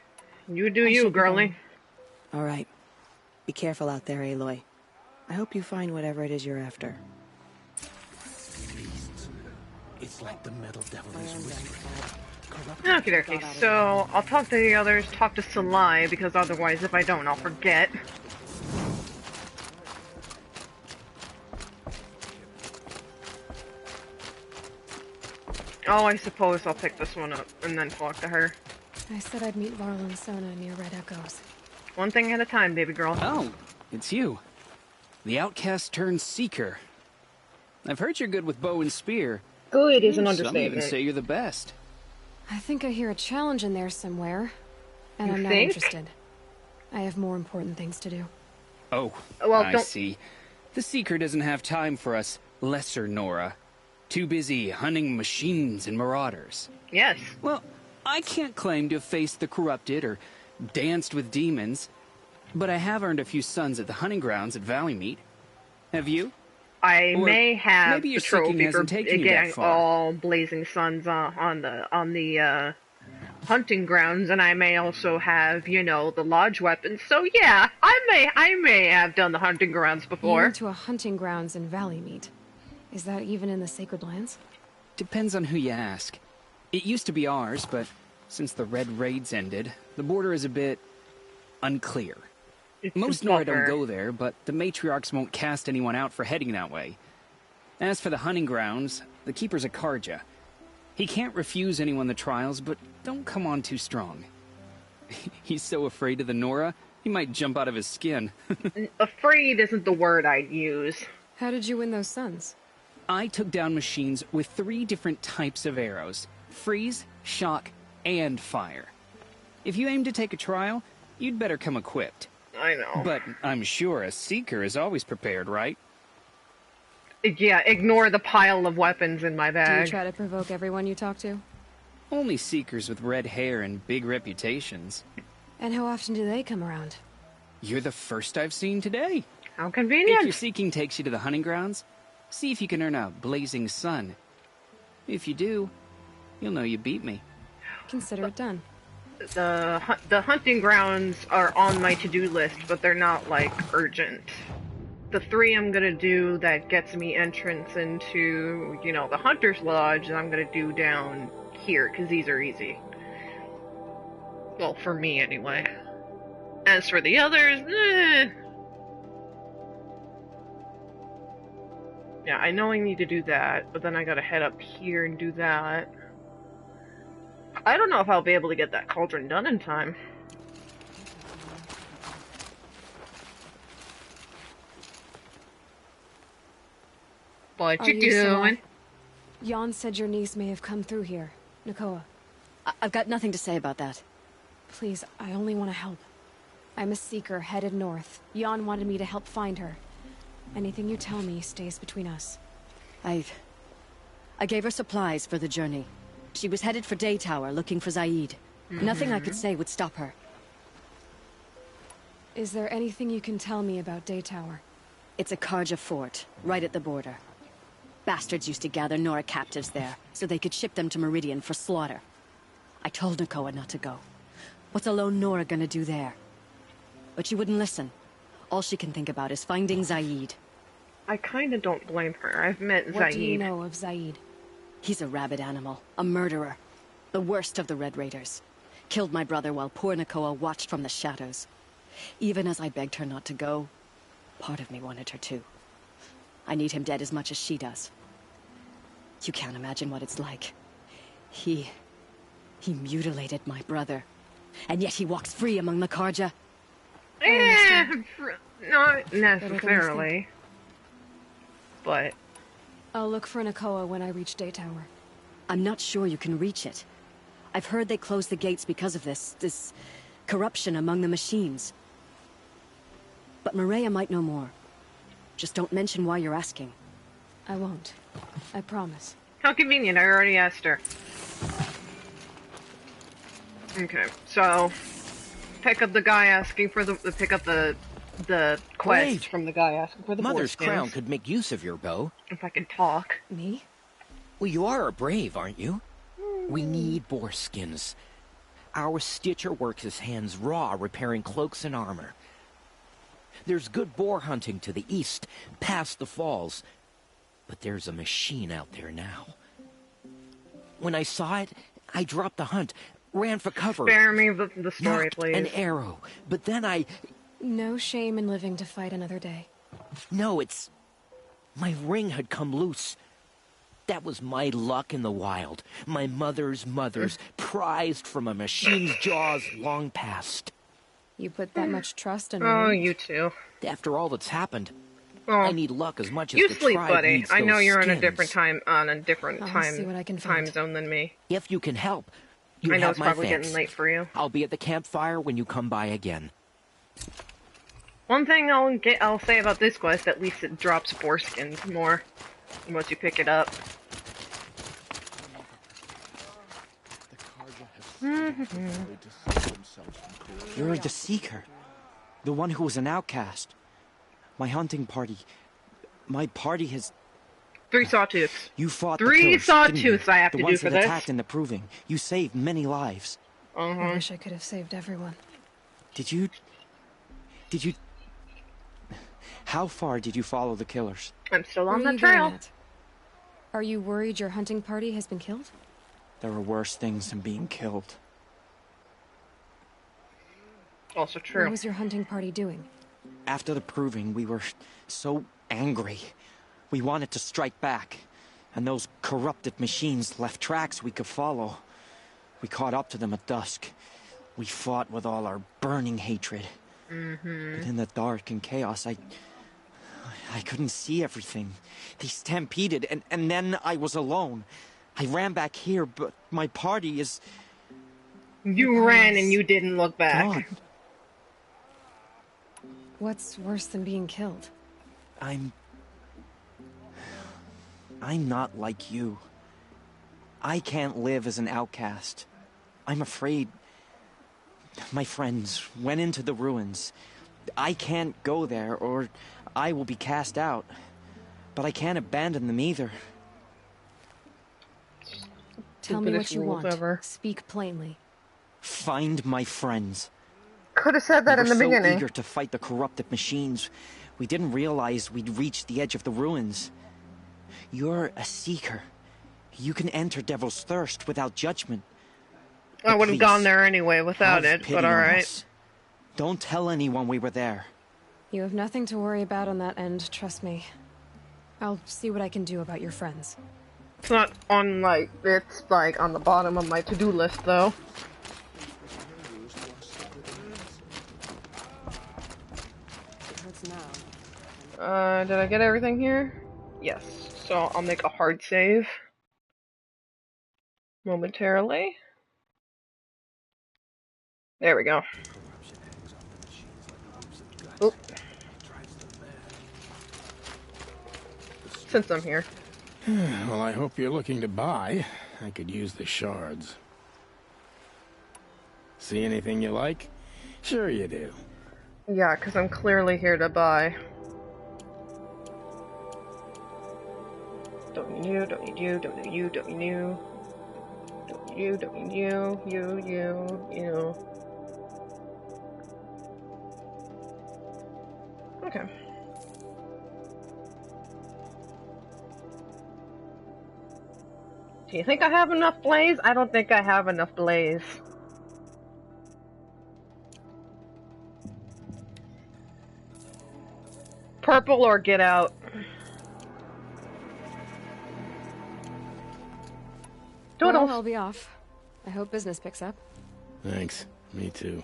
you do you, girlie. All right. Be careful out there, Aloy. I hope you find whatever it is you're after. It's like the metal devil is whispering. Okay, okay. So I'll talk to the others, talk to Salai, because otherwise, if I don't, I'll forget. Oh, I suppose I'll pick this one up and then talk to her. I said I'd meet Varl and Sona near Red Echoes. One thing at a time, baby girl. Oh, it's you. The outcast turned seeker. I've heard you're good with bow and spear. Good is an Some even understatement. say you're the best. I think I hear a challenge in there somewhere. And You I'm not think? interested. I have more important things to do. Oh, Well, I don't- see. The Seeker doesn't have time for us lesser Nora. Too busy hunting machines and marauders. Yes. Well, I can't claim to have faced the corrupted or danced with demons, but I have earned a few sons at the hunting grounds at Valleymeet. Have you? I Or may have maybe the your seeking trophy for hasn't taken you that getting far. all Blazing Suns on the hunting grounds, and I may also have, you know, the lodge weapons. So yeah, I may have done the hunting grounds You before. went to a hunting grounds in Valleymeet. Is that even in the Sacred Lands? Depends on who you ask. It used to be ours, but since the Red Raids ended, the border is a bit unclear. Most Nora don't go there, but the matriarchs won't cast anyone out for heading that way. As for the hunting grounds, The Keeper's a Karja. He can't refuse anyone the trials, but don't come on too strong. He's so afraid of the Nora, he might jump out of his skin. Afraid isn't the word I'd use. How did you win those suns? I took down machines with 3 different types of arrows. Freeze, shock, and fire. If you aim to take a trial, you'd better come equipped. I know. But I'm sure a Seeker is always prepared, right? Yeah, ignore the pile of weapons in my Do bag. you try to provoke everyone you talk to? Only Seekers with red hair and big reputations. And how often do they come around? You're the first I've seen today. How convenient. If your seeking takes you to the hunting grounds, see if you can earn a blazing sun. If you do, you'll know you beat me. Consider it done. The hunting grounds are on my to-do list, but they're not, like, urgent. The 3 I'm gonna do that gets me entrance into, you know, the Hunter's Lodge, I'm gonna do down here, because these are easy. Well, for me, anyway. As for the others, Yeah, I know I need to do that, but then I gotta head up here and do that. I don't know if I'll be able to get that cauldron done in time. What you doing? Jan said your niece may have come through here. Nakoa. I've got nothing to say about that. Please, I only want to help. I'm a Seeker headed north. Jan wanted me to help find her. Anything you tell me stays between us. I gave her supplies for the journey. She was headed for Day Tower looking for Zaid. Nothing I could say would stop her. Is there anything you can tell me about Day Tower? It's a Karja fort, right at the border. Bastards used to gather Nora captives there, so they could ship them to Meridian for slaughter. I told Nakoa not to go. What's a lone Nora gonna do there? But she wouldn't listen. All she can think about is finding Zaid. I kinda don't blame her. I've met Zaid. What do you know of Zaid? He's a rabid animal, a murderer. The worst of the Red Raiders. Killed my brother while poor Nakoa watched from the shadows. Even as I begged her not to go, part of me wanted her to. I need him dead as much as she does. You can't imagine what it's like. He mutilated my brother. And yet he walks free among the Karja. Not necessarily. But I'll look for Nakoa when I reach Day Tower. I'm not sure you can reach it. I've heard they closed the gates because of this corruption among the machines. But Maria might know more. Just don't mention why you're asking. I won't. I promise. How convenient, I already asked her. Okay, so pick up the guy asking for pick up the quest Brave. from the guy asking for the Mother's boar crown skins. could make use of your bow. If I can talk. Me? Well, you are a brave, aren't you? We need boar skins. Our Stitcher works his hands raw repairing cloaks and armor. There's good boar hunting to the east, past the falls. But there's a machine out there now. When I saw it, I dropped the hunt, ran for cover. Spare me the story, Knocked please. an arrow, but then I... No shame in living to fight another day. No, it's... My ring had come loose. That was my luck in the wild. My mother's prized from a machine's jaws long past. You put that much trust in me? Oh, you too. After all that's happened, Well, I need luck as much as you the sleep, tribe buddy. needs I know those you're on a skins. different time, I'll see what I can time find. zone than me. If you can help, you I know have it's my probably thanks. getting late for you. I'll be at the campfire when you come by again. One thing I'll say about this quest, at least it drops boar skins more once you pick it up. You're the Seeker. The one who was an outcast. My hunting party... My party has... 3 sawtooths. You fought Three the killers, didn't you? sawtooths I have the to do ones for that this. attacked in the Proving. You saved many lives. I wish I could have saved everyone. Did you... How far did you follow the killers? I'm still Where on are the you going trail. at? Are you worried your hunting party has been killed? There are worse things than being killed. Also true. What was your hunting party doing? After the Proving, we were so angry. We wanted to strike back. And those corrupted machines left tracks we could follow. We caught up to them at dusk. We fought with all our burning hatred. But in the dark and chaos, I couldn't see everything. They stampeded, and then I was alone. I ran back here, but my party is... You ran and you didn't look back. gone. What's worse than being killed? I'm not like you. I can't live as an outcast. I'm afraid... My friends went into the ruins. I can't go there, or I will be cast out. But I can't abandon them either. Tell me what Stupidest you rules want. ever. Speak plainly. Find my friends. Could have said that We in were the so beginning. eager to fight the corrupted machines, we didn't realize we'd reached the edge of the ruins. You're a seeker. You can enter Devil's Thirst without judgment. I would have Please, gone there anyway without have it, pity but on alright. us. Don't tell anyone we were there. You have nothing to worry about on that end, trust me. I'll see what I can do about your friends. It's not on, like, it's, like, on the bottom of my to-do list, though. Did I get everything here? Yes. So I'll make a hard save. Momentarily. There we go. Oop. Since I'm here. Well, I hope you're looking to buy. I could use the shards. See anything you like? Sure you do. Yeah, because I'm clearly here to buy. Don't need you, don't need you, don't need you, don't need you. Don't need you, don't need you, you. Okay. Do you think I have enough blaze? I don't think I have enough blaze. Purple or get out. Well, I'll be off. I hope business picks up. Thanks. Me too.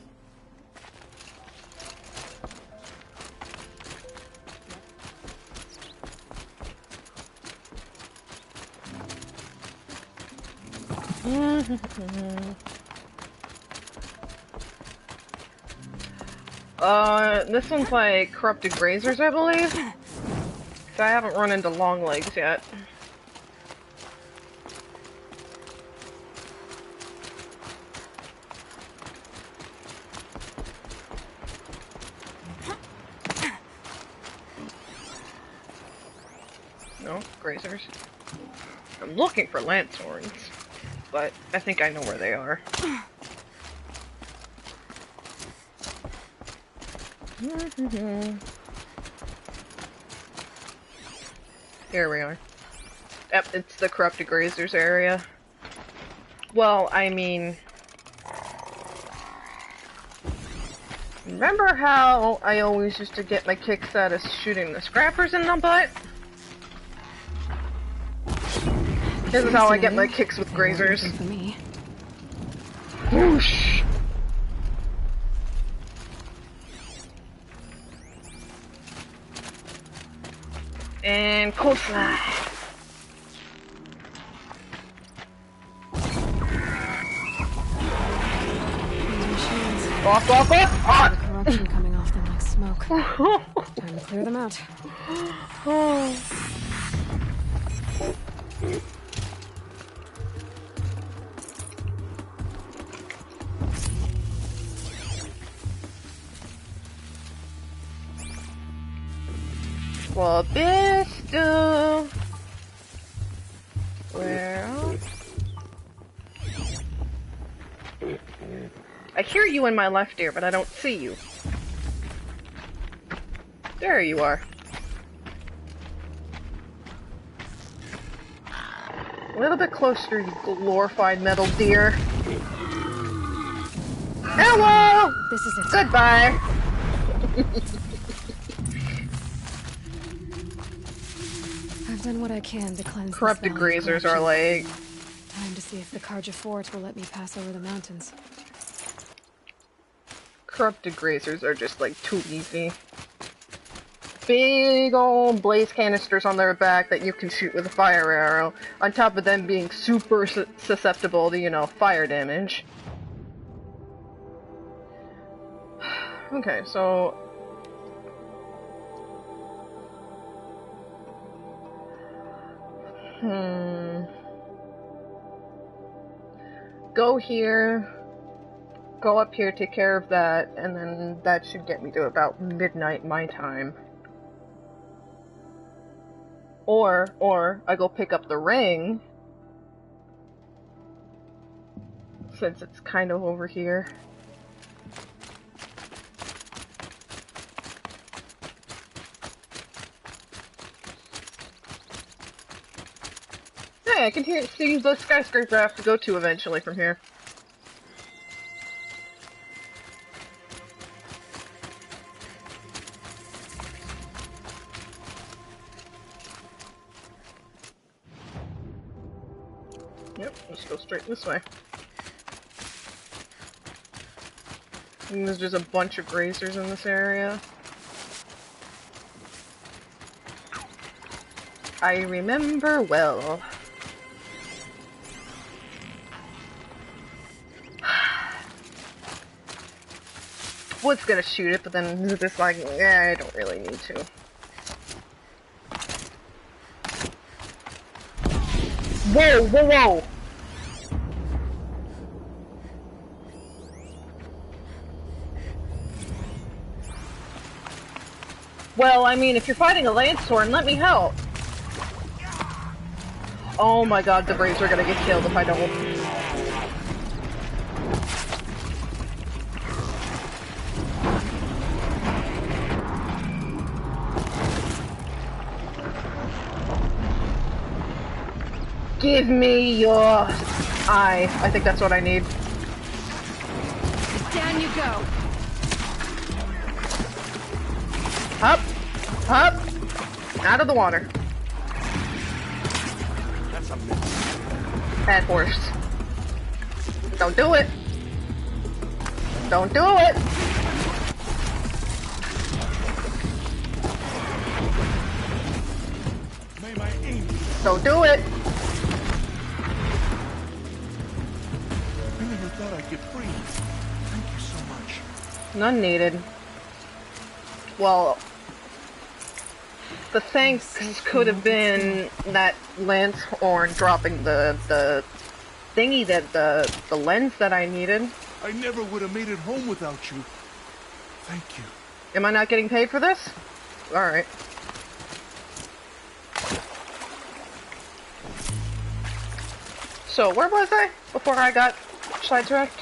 This one's like corrupted grazers, I believe. So I haven't run into long legs yet. No, grazers. I'm looking for Lancehorns, but I think I know where they are. Here we are. Yep, it's the corrupted grazers area. Well, I mean... Remember how I always used to get my kicks out of shooting the scrappers in the butt? This is how I get my kicks with grazers. Whoosh! And cold slide. Off, off, off! The corruption coming off them like smoke. Time to clear them out. Wabisto. Well, I hear you in my left ear, but I don't see you. There you are. A little bit closer, you glorified metal deer. Hello! This is it. Goodbye. I've done what I can to cleanse this Corrupted valley of grazers are corruption. like... Time to see if the Karja Fort will let me pass over the mountains. Corrupted grazers are just like too easy. Big old blaze canisters on their back that you can shoot with a fire arrow, on top of them being super susceptible to, you know, fire damage. Okay, so... Go here, go up here, take care of that, and then that should get me to about midnight my time. Or I go pick up the ring, since it's kind of over here. Hey, I can see the skyscraper I have to go to eventually from here. Yep, let's go straight this way. And there's just a bunch of grazers in this area. I remember well. Was gonna shoot it, but then just like, I don't really need to. Whoa, whoa, whoa! Well, I mean, if you're fighting a Landstorm, let me help. Oh my god, the Braves are gonna get killed if I don't. Give me your eye. I think that's what I need. Down you go. Up! Up! Out of the water. That's a miss. Bad horse. Don't do it! Don't do it! Don't do it! I never thought I'd get free. Thank you so much. None needed. Well, the thanks could have been that Lanthorn dropping the thingy that the lens that I needed. I never would have made it home without you. Thank you. Am I not getting paid for this? Alright. So, where was I before I got sidetracked?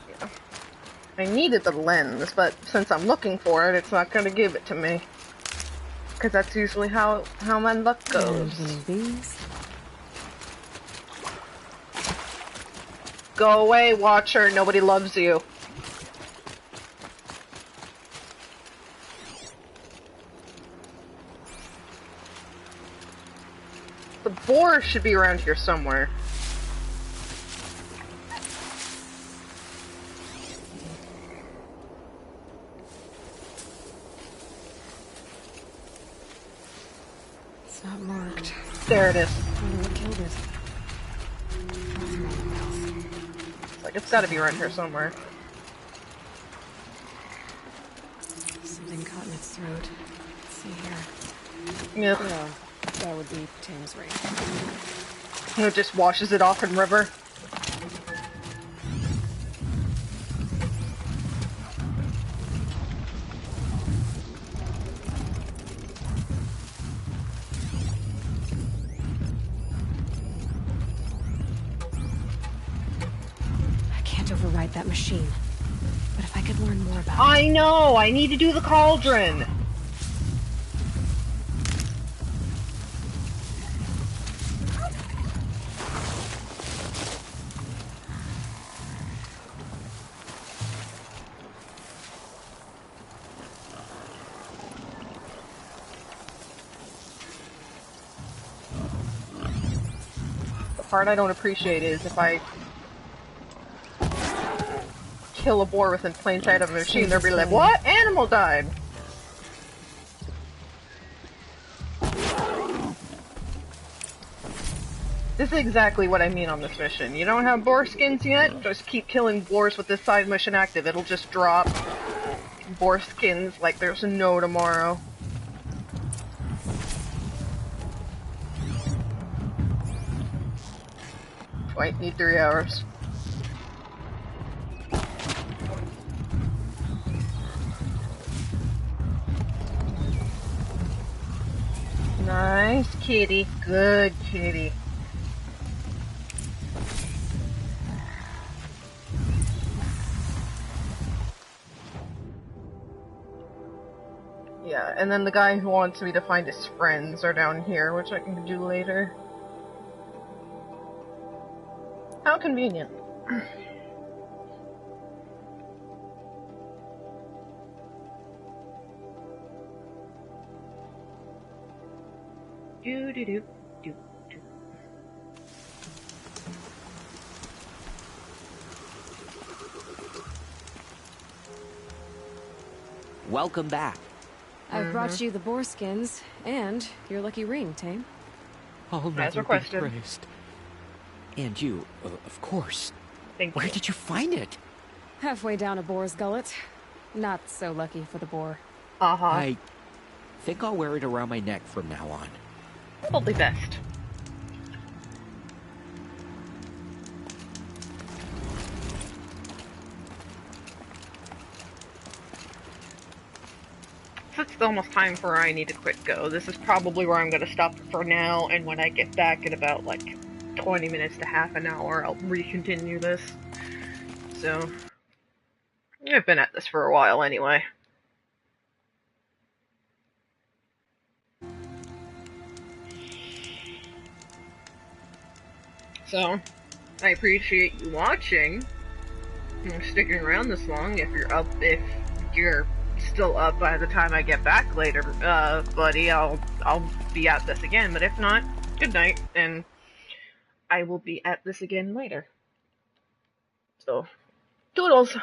Yeah. I needed the lens, but since I'm looking for it, it's not going to give it to me. Because that's usually how my luck goes. Go away, Watcher. Nobody loves you. The boar should be around here somewhere. It's not marked. There it is. I wonder what killed it. Like, it's gotta be around here somewhere. Something caught in its throat. Let's see here. Yep. Yeah, that would be Tame's Ring. It just washes it off in river. I can't override that machine. But if I could learn more about it. I know! I need to do the cauldron! part I don't appreciate is if I kill a boar within plain sight of a machine, they'll be like, what? Animal died! This is exactly what I mean on this mission. You don't have boar skins yet? Just keep killing boars with this side mission active. It'll just drop boar skins like there's no tomorrow. Wait, need 3 hours. Nice kitty. Good kitty. Yeah, and then the guy who wants me to find his friends are down here, which I can do later. How convenient. Do. Welcome back. I've brought you the boar skins and your lucky ring, Tame. Oh, as requested. Praised. And you, of course. Thank Where you. did you find it? Halfway down a boar's gullet. Not so lucky for the boar. I think I'll wear it around my neck from now on. Probably best. So it's almost time for I need to quit Go. This is probably where I'm going to stop for now, and when I get back in about like 20 minutes to half an hour, I'll recontinue this. So, I've been at this for a while anyway. So, I appreciate you watching, and sticking around this long. If you're still up by the time I get back later, buddy, I'll be at this again. But if not, good night, and I will be at this again later. So, toodles!